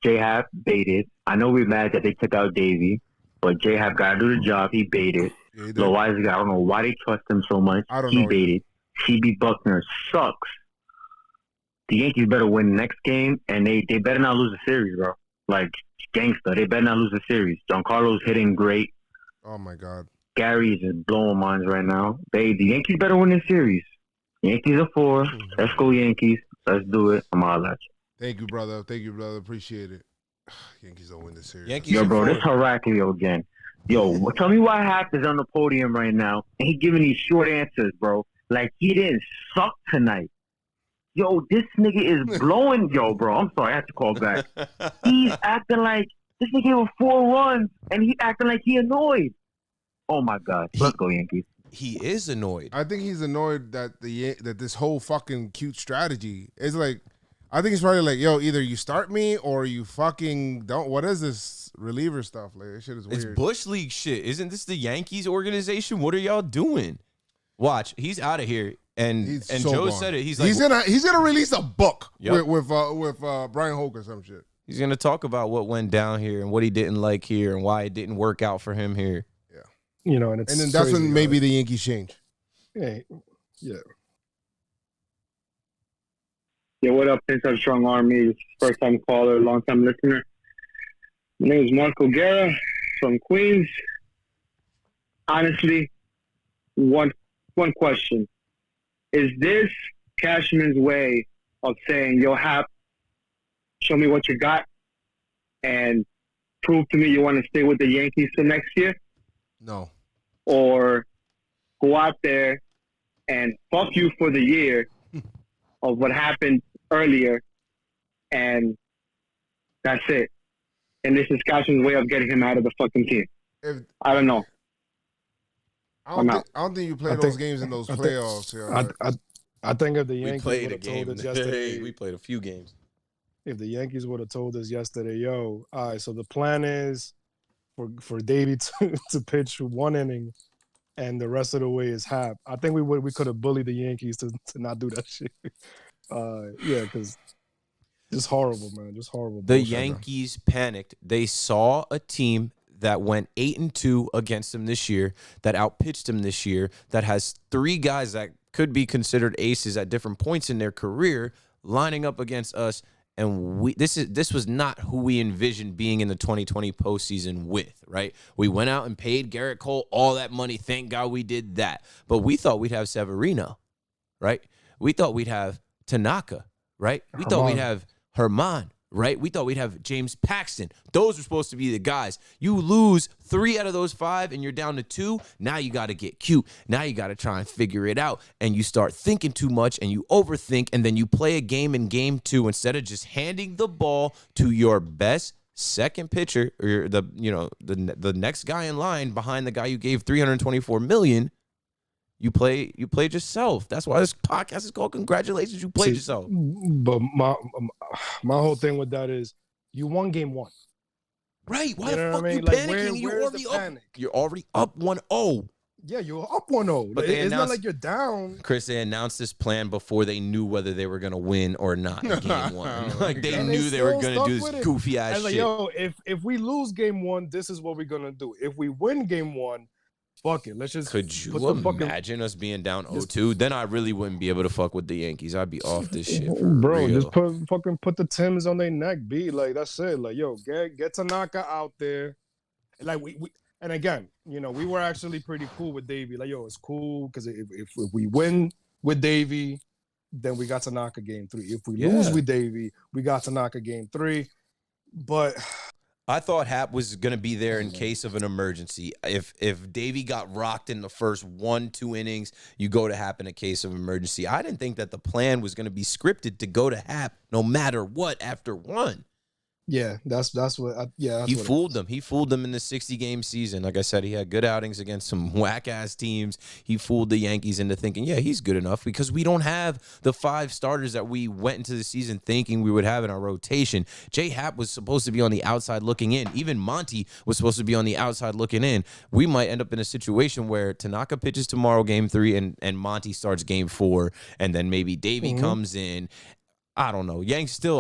J.A. baited. I know we're mad that they took out Davey, but J.A. got to do the job. He baited. I don't know why they trust him so much. He baited. CB Buckner sucks. The Yankees better win the next game, and they better not lose the series, bro. Like, gangster. They better not lose the series. Giancarlo's hitting great.
Oh, my God.
Gary is just blowing minds right now. The Yankees better win this series. Yankees are 4. Let's go, Yankees. Let's do it. I'm all at you.
Thank you, brother. Appreciate it. Yankees don't win this series.
Yo, bro, this Heraclio again. Yo, tell me why Happ is on the podium right now, and he giving these short answers, bro. Like, he didn't suck tonight. Yo, this nigga is blowing. Yo, bro, I'm sorry. I have to call back. He's acting like this nigga gave 4 runs, and he acting like he annoyed. Oh, my God. Let's go, Yankees.
He is annoyed.
I think he's annoyed that that this whole fucking cute strategy is like, I think he's probably like, yo, either you start me or you fucking don't. What is this reliever stuff? Like, this shit is weird.
It's Bush League shit. Isn't this the Yankees organization? What are y'all doing? Watch, he's out of here. And
so
Joe
gone.
said it. He's like,
he's gonna release a book
Yep.
with Brian Hoke or some shit.
he's gonna talk about what went down here and what he didn't like here and why it didn't work out for him here.
You know, and it's
And then that's
crazy,
when maybe the Yankees change.
Yeah.
Yeah, what up, PinstripeStrong Army? First time caller, long time listener. My name is Marco Guerra from Queens. Honestly, one question. Is this Cashman's way of saying, yo, Happ, show me what you got and prove to me you want to stay with the Yankees for next year?
No.
Or go out there and fuck you for the year of what happened earlier, and that's it. And this is Cashman's way of getting him out of the fucking team. I don't know.
I don't think you play those games in those playoffs.
I think if the
We
Yankees
played
would
a
have told
game.
us yesterday,
We played a few games.
if the Yankees would have told us yesterday, yo, all right, so the plan is for Davey to pitch 1 inning and the rest of the way is Happ, I think we could have bullied the Yankees to not do that shit. Yeah, because just horrible, man. Just horrible.
The
bullshit,
Yankees panicked. They saw a team that went 8-2 against them this year, that outpitched them this year, that has 3 guys that could be considered aces at different points in their career lining up against us. And this was not who we envisioned being in the 2020 postseason with, right? We went out and paid Garrett Cole all that money. Thank God we did that. But we thought we'd have Severino, right? We thought we'd have Tanaka, right? We thought we'd have Herman, right? We thought we'd have James Paxton. Those were supposed to be the guys. You lose 3 out of those 5 and you're down to 2. Now you got to get cute. Now you got to try and figure it out. And you start thinking too much and you overthink. And then you play a game in game 2 instead of just handing the ball to your best second pitcher or the next guy in line behind the guy you gave $324 million. You played yourself. That's why this podcast is called Congratulations, You Played Yourself.
But my whole thing with that is you won game 1.
Right. Why
You
the
know
fuck
what I
you
mean? Like,
panicking?
where's the panic?
You're already up 1-0.
Yeah, you're up 1-0.
But they
It's not
announced-
like you're down.
Chris, they announced this plan before they knew whether they were going to win or not in game 1. Like, they
And
knew they were
still
going to
stuck
do
with
this
it.
goofy-ass
And like,
shit.
yo, if we lose game 1, this is what we're going to do. If we win game 1, fuck it. Let's just
Could you
put the fucking
imagine us being down 0-2? Then I really wouldn't be able to fuck with the Yankees. I'd be off this shit for
bro,
real.
just put the Timbs on their neck, B. Like, that's it. Like, yo, get Tanaka out there. Like, we and again, you know, we were actually pretty cool with Davey. Like, yo, it's cool because if we win with Davey, then we got Tanaka game 3. If we lose with Davey, we got Tanaka game 3. But
I thought Happ was going to be there in case of an emergency. If Davey got rocked in the first 1-2 innings, you go to Happ in a case of emergency. I didn't think that the plan was going to be scripted to go to Happ no matter what after 1.
yeah, that's what.
He fooled them. He fooled them in the 60-game season. Like I said, he had good outings against some whack-ass teams. He fooled the Yankees into thinking, yeah, he's good enough because we don't have the 5 starters that we went into the season thinking we would have in our rotation. J. Happ was supposed to be on the outside looking in. Even Monty was supposed to be on the outside looking in. We might end up in a situation where Tanaka pitches tomorrow, game 3, and Monty starts game 4, and then maybe Davey comes in. I don't know.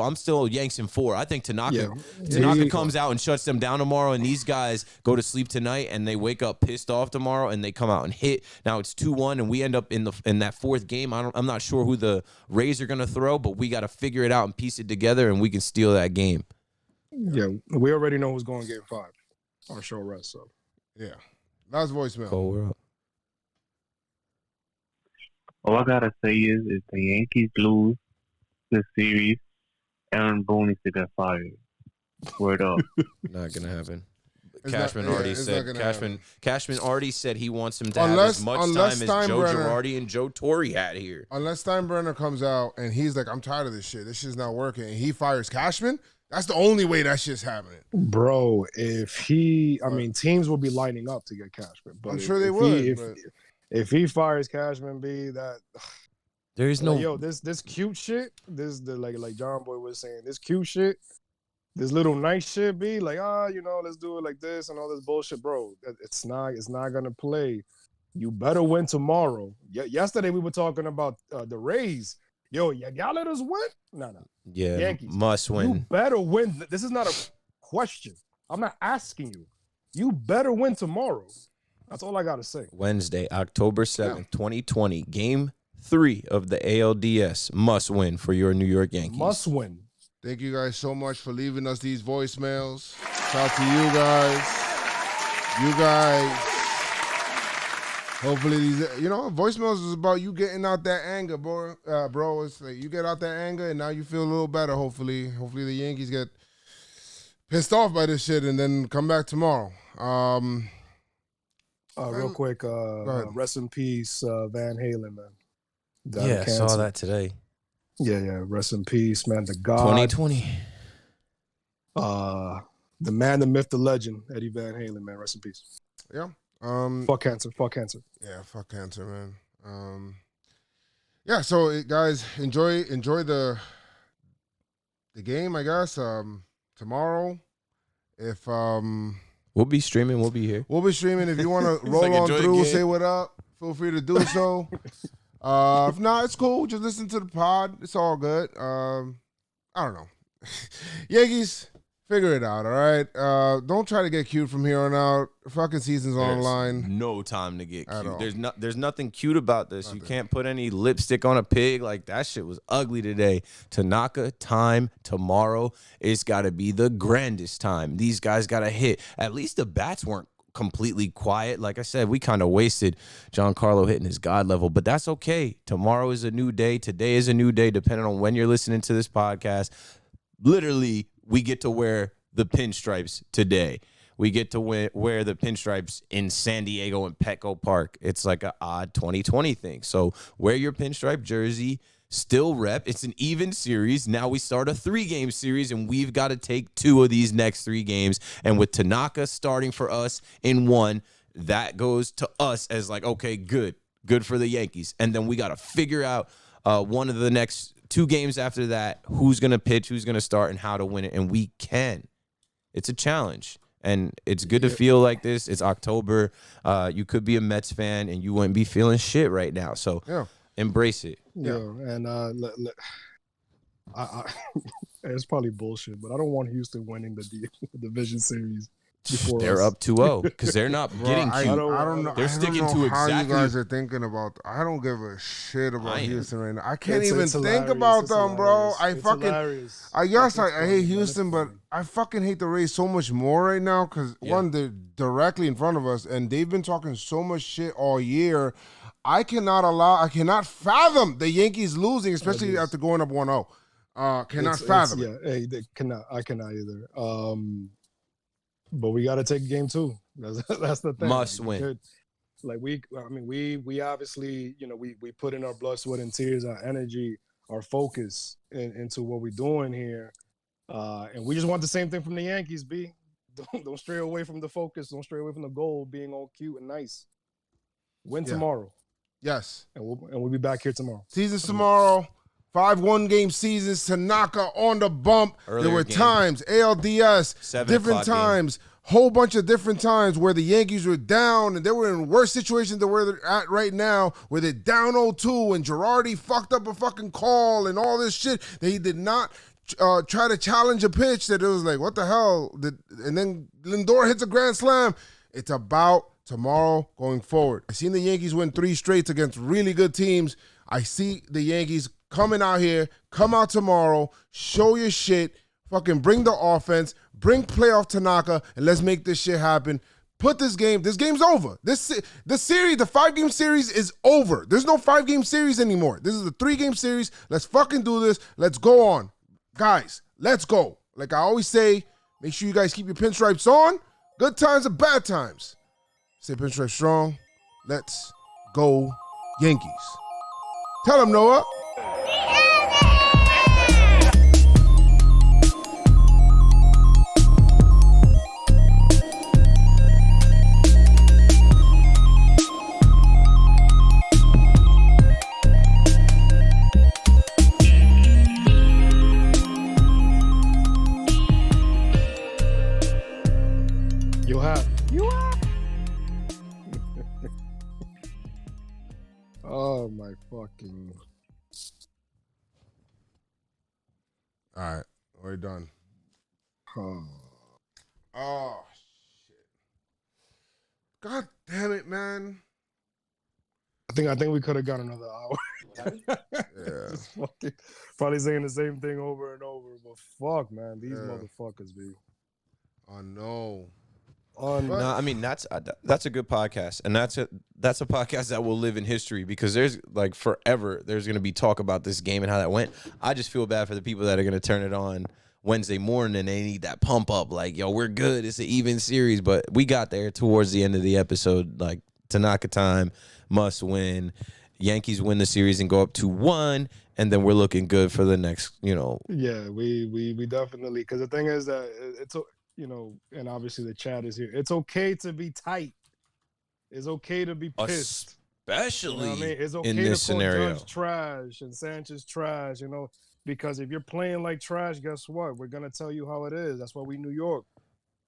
I'm still Yanks in 4. I think Tanaka comes out and shuts them down tomorrow, and these guys go to sleep tonight, and they wake up pissed off tomorrow, and they come out and hit. Now it's 2-1, and we end up in that 4th game. I'm not sure who the Rays are gonna throw, but we got to figure it out and piece it together, and we can steal that game.
Yeah, we already know who's going to game 5. Our show rest. So
yeah, last voicemail.
Cole, we're up.
All I gotta say is if the Yankees lose this series, Aaron Boone needs to get fired. Word up.
Not gonna happen.
It's
Cashman
not-
already
it's
said.
not gonna
Cashman already said he wants him to
Unless-
have as much
unless
time as Joe
Steinbrenner-
Girardi and Joe Torre had here.
Unless Steinbrenner comes out and he's like, I'm tired of this shit. This shit's not working. And he fires Cashman. That's the only way that shit's happening.
bro, I mean, teams will be lining up to get Cashman. But
I'm
if-
sure they
if
would.
he-
but
if he fires Cashman, B, that
There is no.
like, yo, this cute shit, like John Boy was saying, this cute shit, this little nice shit, B, like, you know, let's do it like this and all this bullshit, bro. It's not gonna play. You better win tomorrow. Yesterday we were talking about the Rays. Yo, y'all let us win? No.
Yeah,
Yankees
must win.
You better win. This is not a question. I'm not asking you. You better win tomorrow. That's all I got to say.
Wednesday, October 7th, 2020. Game 3 of the ALDS. Must win for your New York Yankees.
Must win.
Thank you guys so much for leaving us these voicemails. Shout out to you guys. You guys. Hopefully these, voicemails is about you getting out that anger, bro. It's like you get out that anger and now you feel a little better. Hopefully the Yankees get pissed off by this shit and then come back tomorrow.
Real quick, rest in peace, Van Halen, man.
I saw that today.
Yeah, rest in peace, man. The God.
2020.
The man, the myth, the legend, Eddie Van Halen, man. Rest in peace.
Yeah.
Fuck cancer.
Yeah, fuck cancer, man. So guys, enjoy the game, I guess. Tomorrow, if
we'll be streaming, we'll be here.
We'll be streaming. If you want to roll
like
on through, say what up. Feel free to do so. If not, it's cool. Just listen to the pod. It's all good. I don't know. Yankees, figure it out, all right? Don't try to get cute from here on out. Fucking season's online.
No time to get cute. There's nothing cute about this. You can't put any lipstick on a pig. Like, that shit was ugly today. Tanaka time tomorrow. It's got to be the grandest time. These guys got to hit. At least the bats weren't completely quiet. Like I said, we kind of wasted Giancarlo hitting his God level, but that's okay. Tomorrow is a new day. Today is a new day, depending on when you're listening to this podcast. Literally, we get to wear the pinstripes today. We get to wear the pinstripes in San Diego and Petco Park. It's like an odd 2020 thing. So wear your pinstripe jersey. Still rep. It's an even series. Now we start a 3-game series, and we've got to take 2 of these next 3 games. And with Tanaka starting for us in 1, that goes to us as like, okay, good for the Yankees. And then we got to figure out one of the next 2 games after that, who's going to pitch, who's going to start, and how to win it. And we can. It's a challenge. And it's good to feel like this. It's October. You could be a Mets fan, and you wouldn't be feeling shit right now. So embrace it.
Yeah, and it's probably bullshit, but I don't want Houston winning the division series before
they're
us.
up 2-0 because they're not getting cute.
I don't know.
They're sticking to
how
exactly.
you guys are thinking about. I don't give a shit about Houston right now. I can't
It's
even think
hilarious.
about
It's
them, bro.
hilarious.
I hate Houston, but I fucking hate the Rays so much more right now because one, they're directly in front of us, and they've been talking so much shit all year. I cannot fathom the Yankees losing, especially after going up 1-0. Cannot fathom it.
They cannot. I cannot either. But we got to take game 2. That's the thing.
Must win.
We obviously, we put in our blood, sweat, and tears, our energy, our focus into what we're doing here, and we just want the same thing from the Yankees. Don't stray away from the focus. Don't stray away from the goal. Being all cute and nice. Win tomorrow.
Yes.
And we'll be back here tomorrow.
Season's tomorrow. 5 1-game seasons. Tanaka on the bump.
Earlier
there were
game.
times, ALDS,
7
different
o'clock
times, whole bunch of different times where the Yankees were down and they were in worse situations than where they're at right now, where they're down 0-2 and Girardi fucked up a fucking call and all this shit that he did not try to challenge a pitch that it was like, what the hell? And then Lindor hits a grand slam. It's about tomorrow going forward. I've seen the Yankees win 3 straights against really good teams. I see the Yankees coming out here, come out tomorrow, show your shit, fucking bring the offense, bring playoff Tanaka, and let's make this shit happen. Put this game's over. The series, the 5-game series is over. There's no 5-game series anymore. This is a 3-game series. Let's fucking do this. Let's go on. Guys, let's go. Like I always say, make sure you guys keep your pinstripes on. Good times and bad times. Stay pinstripe strong. Let's go Yankees. Tell them, Noah.
You have. my fucking.
All right, we're done.
Oh,
shit! God damn it, man!
I think we could have got another hour.
Yeah.
Just fucking, probably saying the same thing over and over, but fuck, man, these
Yeah.
motherfuckers, be.
Oh no.
No, I mean that's a good podcast, and that's a podcast that will live in history because there's like forever there's gonna be talk about this game and how that went. I just feel bad for the people that are gonna turn it on Wednesday morning and they need that pump up, like yo, we're good. It's an even series, but we got there towards the end of the episode. Like Tanaka time, must win. Yankees win the series and go up 2-1, and then we're looking good for the next.
Yeah, we definitely, because the thing is that it's. And obviously the chat is here. It's okay to be tight. It's okay to be pissed.
Especially
what I mean? It's okay
in
to
this
call
scenario.
Judge trash and Sanchez trash, because if you're playing like trash, guess what? We're going to tell you how it is. That's why we New York.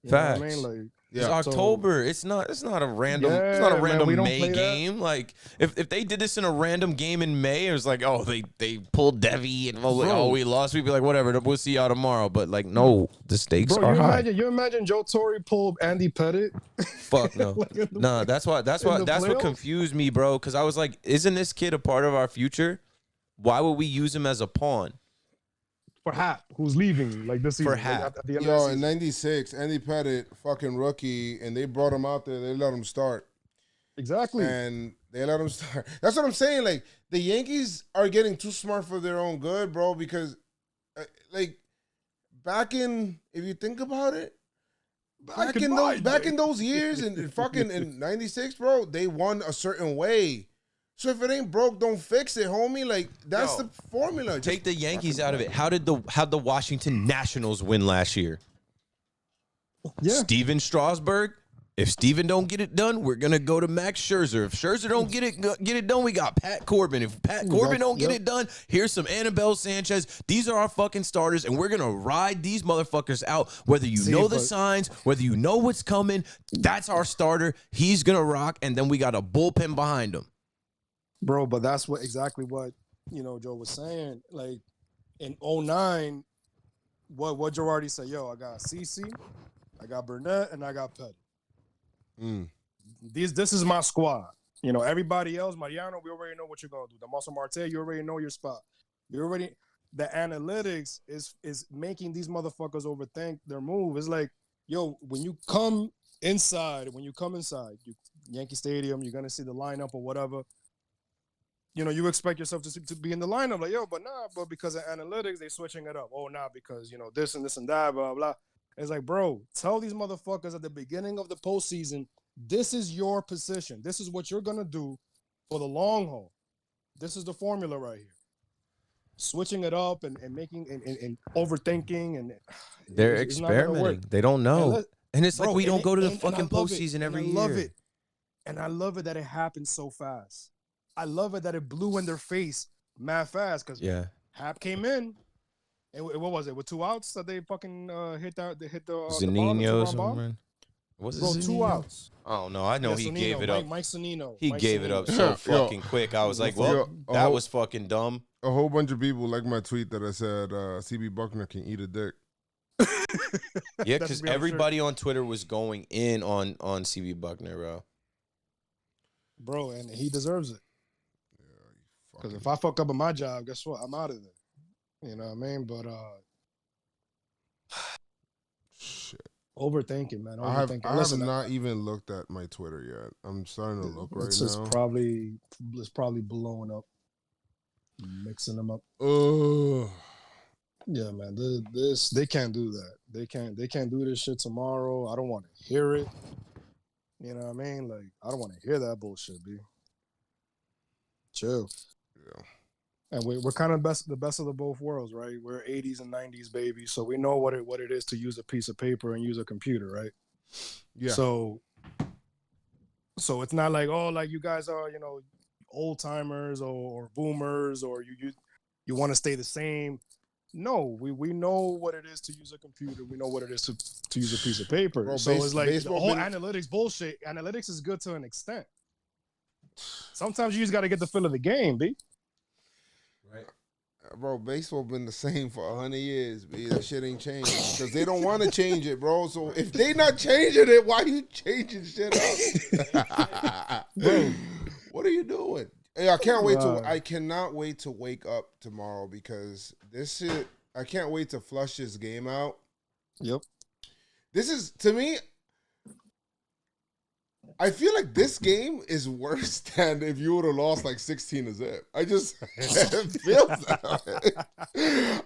Facts.
Know what I mean? Like,
it's
so-
October. It's not a random.
Yeah,
it's not a
man,
random
we don't
May
play that.
game. Like if they did this in a random game in May, it was like, oh, they pulled Devi and we lost. We'd be like, whatever. We'll see y'all tomorrow. But like, no, the stakes
Bro,
are high.
you imagine Joe Torre pulled Andy Pettit?
Fuck no. No, that's what
playoffs?
confused me, bro. Because I was like, isn't this kid a part of our future? Why would we use him as a pawn?
For Happ, who's leaving like this season.
For
like,
Happ.
at the end of
Yo,
the
in
season.
'96, Andy Pettit, fucking rookie, and they brought him out there. They let him start.
Exactly.
And they let him start. That's what I'm saying. Like, the Yankees are getting too smart for their own good, bro, because, back in, if you think about it, back in those years, and fucking in '96, bro, they won a certain way. So if it ain't broke, don't fix it, homie. Like, that's the formula.
Take the Yankees out of it. How'd the Washington Nationals win last year?
Yeah.
Steven Strasburg. If Steven don't get it done, we're gonna go to Max Scherzer. If Scherzer don't get it done, we got Pat Corbin. If Pat Corbin don't get it done, here's some Anibal Sanchez. These are our fucking starters, and we're gonna ride these motherfuckers out. Whether you know the signs, whether you know what's coming, that's our starter. He's gonna rock, and then we got a bullpen behind him.
Bro, but that's exactly what Joe was saying. Like in 09, what Girardi said, yo, I got CC, I got Burnett, and I got Petty. This is my squad. Everybody else, Mariano, we already know what you're gonna do. Damaso Marte, you already know your spot. The analytics is making these motherfuckers overthink their move. It's like, yo, when you come inside, Yankee Stadium, you're gonna see the lineup or whatever. You expect yourself to be in the lineup, like, yo, but because of analytics, they switching it up. Oh, because, this and this and that, blah, blah. It's like, bro, tell these motherfuckers at the beginning of the postseason, this is your position. This is what you're going to do for the long haul. This is the formula right here. Switching it up and making and overthinking. And
they're
it's not gonna work.
experimenting. They don't know. And it's
bro,
like we don't go to the
and
fucking
I love
postseason
it,
every
and
year.
I love it. And I love it that it happened so fast. I love it that it blew in their face mad fast because Happ came in. And what was it? With 2 outs that they fucking hit the
Zanino or something. Was it
Bro,
Zanino?
2 outs.
Oh no, I know he
Zanino,
gave it up.
Mike Zanino.
He gave it up so fucking quick. I was like, well, that was fucking dumb.
A whole bunch of people like my tweet that I said CB Buckner can eat a dick.
Yeah, because everybody on Twitter was going in on CB Buckner, bro.
Bro, and he deserves it. Because if I fuck up on my job, guess what? I'm out of there. You know what I mean? But
shit.
Overthinking, man.
I have
Listen,
not even looked at my Twitter yet. I'm starting to look right
it's
now.
It's probably blowing up. Mixing them up.
Oh.
Yeah, man. This they can't do that. They can't do this shit tomorrow. I don't want to hear it. You know what I mean? Like, I don't want to hear that bullshit, B. Chill.
Yeah.
And we're kind of the best of the both worlds, right? We're 80s and 90s baby, so we know what it is to use a piece of paper and use a computer, right?
Yeah.
So it's not like, oh, like you guys are, old timers or boomers, or you want to stay the same. No, we know what it is to use a computer. We know what it is to use a piece of paper.
Bro,
so it's like the whole analytics bullshit. Analytics is good to an extent. Sometimes you just got to get the feel of the game, B.
Right.
Bro, baseball been the same for 100 years, B. That shit ain't changed because they don't want to change it, bro. So if they not changing it, why you changing shit up? Bro, what are you doing? Hey, I cannot wait to wake up tomorrow because this shit. I can't wait to flush this game out.
Yep.
This is, to me, I feel like this game is worse than if you would have lost like 16-0. I just feel that.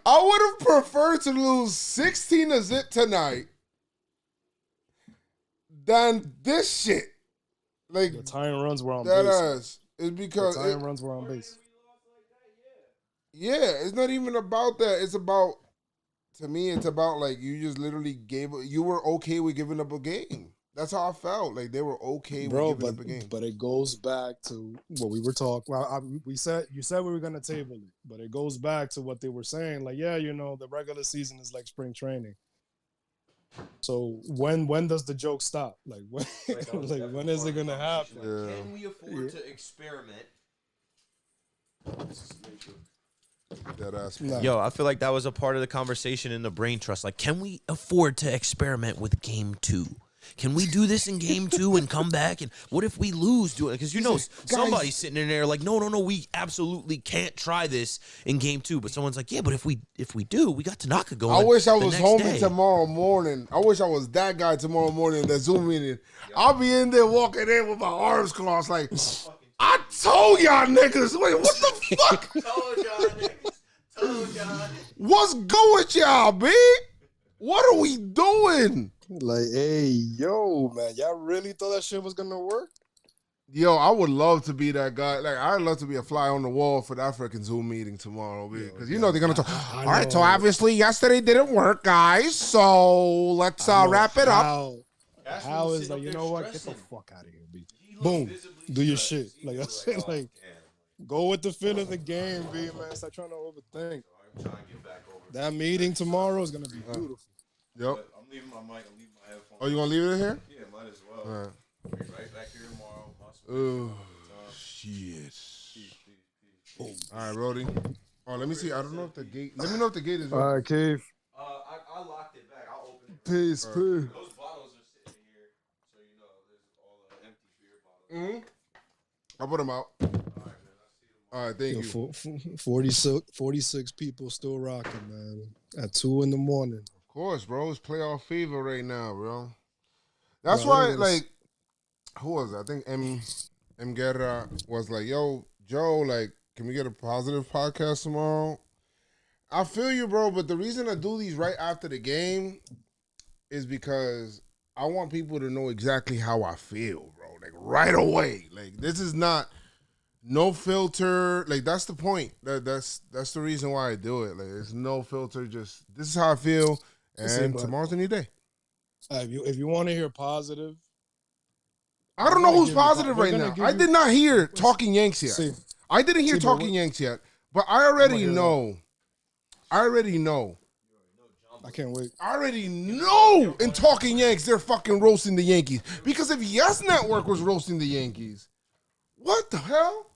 I would have preferred to lose 16-0 tonight than this shit. Like
the tying runs were on
that
base.
ass. It's because
the tying runs were on base.
Yeah, it's not even about that. It's about, to me, it's about like you just literally you were okay with giving up a game. That's how I felt. Like they were okay with giving up a game.
But it goes back to what we were talking. Well, you said we were gonna table it, but it goes back to what they were saying. Like, yeah, the regular season is like spring training. So when does the joke stop? Like when when is it gonna happen?
Yeah. Can we afford to experiment?
Yo, I feel like that was a part of the conversation in the brain trust. Like, can we afford to experiment with game 2? Can we do this in game 2 and come back? And what if we lose? Because somebody's sitting in there like, no, we absolutely can't try this in game 2. But someone's like, yeah, but if we do, we got Tanaka going.
I wish I was home
day.
tomorrow morning. I wish I was that guy tomorrow morning in that Zoom meeting. I'll be in there walking in with my arms crossed like, I told y'all niggas. Wait, what the fuck?
Told y'all niggas.
What's good with y'all, B? What are we doing?
Like, hey, yo, man, y'all really thought that shit was gonna work?
Yo, I would love to be that guy. Like, I'd love to be a fly on the wall for that freaking Zoom meeting tomorrow, because they're gonna talk. All right, so obviously yesterday didn't work, guys. So let's wrap it up.
How is like, you know what? Get the fuck out of here, B. Boom, do your shit. Like that's it. Like, go with the feel of the game, B, man. Stop trying to overthink. That meeting tomorrow is gonna be beautiful.
Yep.
I'm leaving my mic. I'm leaving my headphones.
Oh, you gonna leave it in here?
Yeah, might as well.
All right.
Be right back here tomorrow.
Oh, shit. All right, Brody. Oh, let me see. I don't know if the gate. Let me know if the gate is open.
All right, Keith.
I locked it back. I'll open it.
Peace.
Those bottles are sitting here, so there's all the empty beer bottles.
I'll put them out. All right, thank you.
46 people still rocking, man. At 2 a.m.
Of course, bro. It's playoff fever right now, bro. That's why, like, who was it? I think M. Guerra was like, yo, Joe, like, can we get a positive podcast tomorrow? I feel you, bro, but the reason I do these right after the game is because I want people to know exactly how I feel, bro. Like, right away. Like, this is not no filter. Like, that's the point. That's the reason why I do it. Like, it's no filter. Just, this is how I feel, and tomorrow's a new day.
If you want to hear positive,
I don't know who's positive right now. I did not hear Talking Yanks yet. I didn't hear Talking Yanks yet, but I already know. I
can't wait.
I already know in Talking Yanks they're fucking roasting the Yankees. Because if Yes Network was roasting the Yankees, what the hell?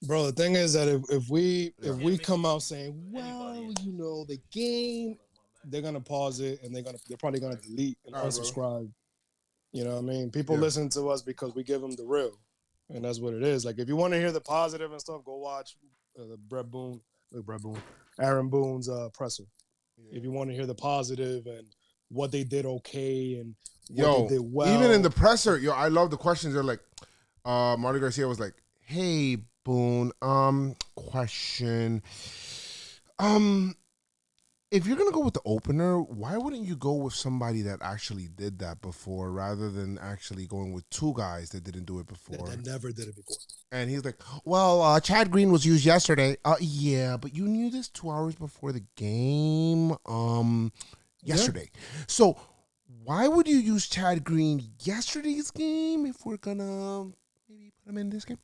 Bro, the thing is that if we come out saying, well, the game, they're gonna pause it and they're probably gonna delete and unsubscribe. You know what I mean? People listen to us because we give them the real, and that's what it is. Like, if you want to hear the positive and stuff, go watch Aaron Boone's presser. If you want to hear the positive and what they did okay and what they did well.
Even in the presser, I love the questions. They're like, Marty Garcia was like, hey, Boone, question. If you're going to go with the opener, why wouldn't you go with somebody that actually did that before rather than actually going with two guys that didn't do it before?
That never did it before.
And he's like, well, Chad Green was used yesterday. Yeah, but you knew this 2 hours before the game yesterday. Yeah. So why would you use Chad Green yesterday's game if we're going to maybe put him in this game?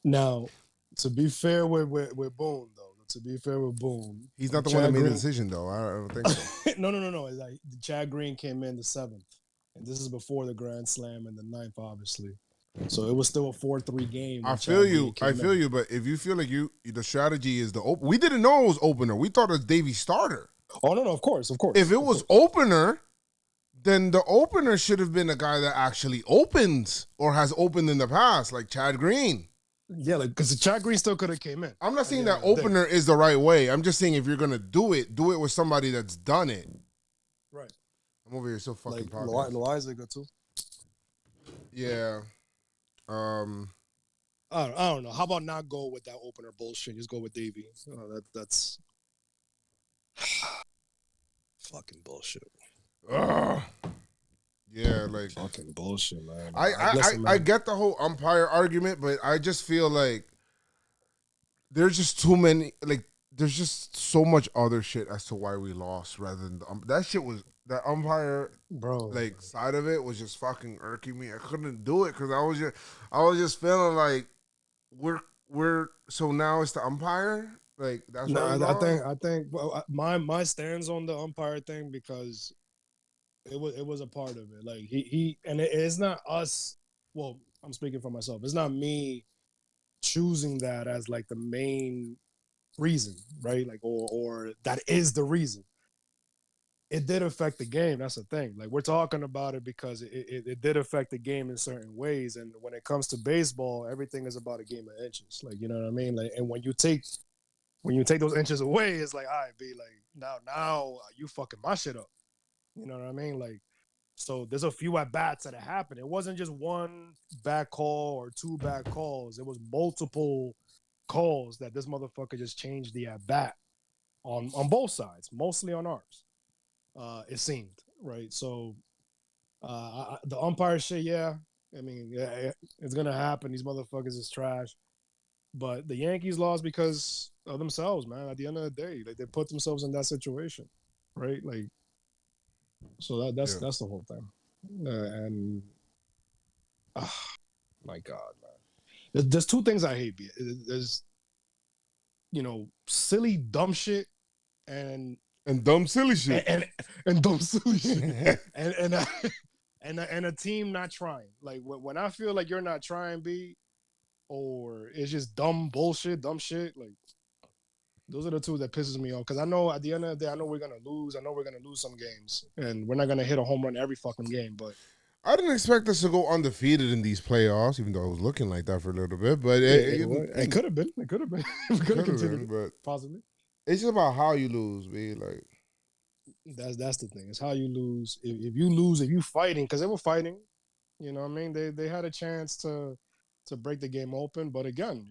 Now, to be fair with Boone, though. To be fair with Boone,
he's not the one that made the decision, though. I don't think so.
No. It's like Chad Green came in the 7th, and this is before the Grand Slam and the 9th, obviously. So it was still a 4-3 game.
I feel you. But if you feel like the strategy is the open, we didn't know it was opener. We thought it was Davey starter.
Oh no, of course.
If it was opener, then the opener should have been a guy that actually opens or has opened in the past, like Chad Green.
Yeah, like because Chad Green still could have came in.
I'm not saying that opener is the right way. I'm just saying if you're gonna do it with somebody that's done it.
Right.
I'm over here so fucking
like Loizaga too.
Yeah.
I don't know. How about not go with that opener bullshit? Just go with Davey. That's fucking bullshit.
Yeah, like
fucking bullshit, man.
I get the whole umpire argument, but I just feel like there's just too many. Like there's just so much other shit as to why we lost rather than that shit was. That umpire, like side of it was just fucking irking me. I couldn't do it because I was just feeling like we're so now it's the umpire. Like that's
I think my stands on the umpire thing because it was a part of it. Like he and it's not us. Well, I'm speaking for myself. It's not me choosing that as like the main reason, right? Like or that is the reason. It did affect the game. That's the thing. Like we're talking about it because it did affect the game in certain ways. And when it comes to baseball, everything is about a game of inches. Like you know what I mean. Like and when you take those inches away, it's like all right, be like now you fucking my shit up. You know what I mean? Like so there's a few at bats that happened. It wasn't just one bad call or two bad calls. It was multiple calls that this motherfucker just changed the at bat on both sides, mostly on ours. It seemed right. So the umpire shit, yeah. I mean, yeah, it's gonna happen. These motherfuckers is trash. But the Yankees lost because of themselves, man. At the end of the day, like they put themselves in that situation, right? Like, so that's the whole thing. And my God, man, there's two things I hate. There's silly dumb shit and
dumb silly shit
and dumb silly shit and a team not trying. Like when I feel like you're not trying, or it's just dumb bullshit, dumb shit. Like those are the two that pisses me off because I know at the end of the day, I know we're gonna lose. I know we're gonna lose some games, and we're not gonna hit a home run every fucking game. But
I didn't expect us to go undefeated in these playoffs, even though it was looking like that for a little bit. But
it could have been. It could have been. We could have continued,
but
possibly.
It's just about how you lose, B. Like
that's the thing. It's how you lose. If you lose, if you fighting, because they were fighting, you know what I mean? They had a chance to break the game open, but again,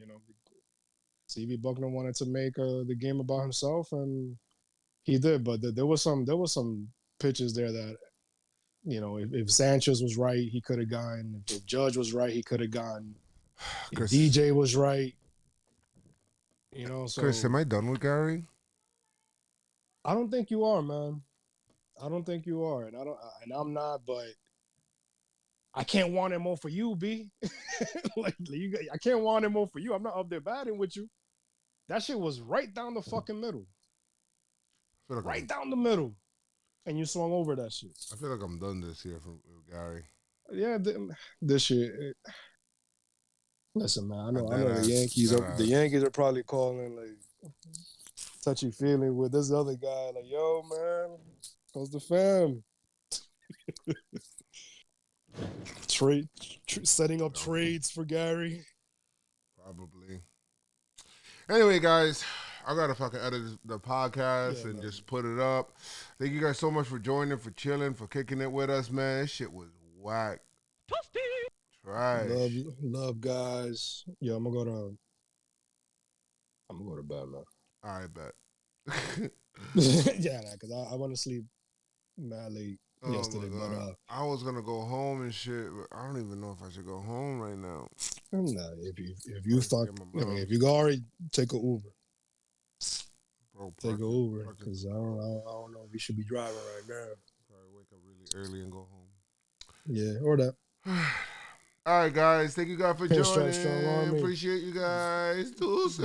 C.B. Buckner wanted to make the game about himself, and he did. But there was some pitches there that, if Sanchez was right, he could have gone. If Judge was right, he could have gone. If DJ was right. So
Chris, am I done with Gary?
I don't think you are, man. I don't think you are, and I'm not. But I can't want it more for you, B. I can't want it more for you. I'm not up there batting with you. That shit was right down the fucking middle, right down the middle, and you swung over that shit.
I feel like I'm done this year from Gary.
Yeah, this year. Listen, man, I know the Yankees. The Yankees are probably calling like touchy feeling with this other guy. Like, yo, man, how's the fam? Setting up trades for Gary.
Probably. Anyway, guys, I gotta fucking edit the podcast and just put it up. Thank you guys so much for joining, for chilling, for kicking it with us, man. This shit was whack. Trash.
Love, guys. Yo, I'm gonna go to bed, man.
All right, bet.
Yeah, because I want to sleep mad late yesterday. But
I was gonna go home and shit, but I don't even know if I should go home right now.
Nah, if you go already, take an Uber.
Bro,
take an Uber because I don't know if you should be driving right now.
Probably wake up really early and go home.
Yeah, or that.
All right, guys. Thank you guys for joining.
Strong Army.
Appreciate you guys. Deuces.